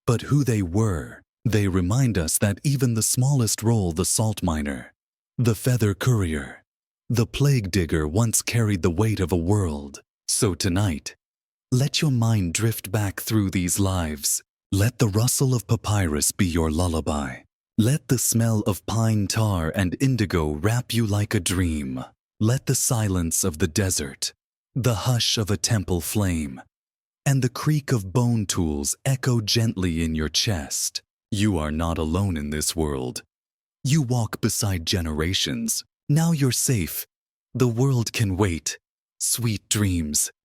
but who they were. They remind us that even the smallest role, the salt miner, the feather courier, the plague digger, once carried the weight of a world. So tonight, let your mind drift back through these lives. Let the rustle of papyrus be your lullaby. Let the smell of pine tar and indigo wrap you like a dream. Let the silence of the desert, the hush of a temple flame, and the creak of bone tools echo gently in your chest. You are not alone in this world. You walk beside generations. Now you're safe. The world can wait. Sweet dreams.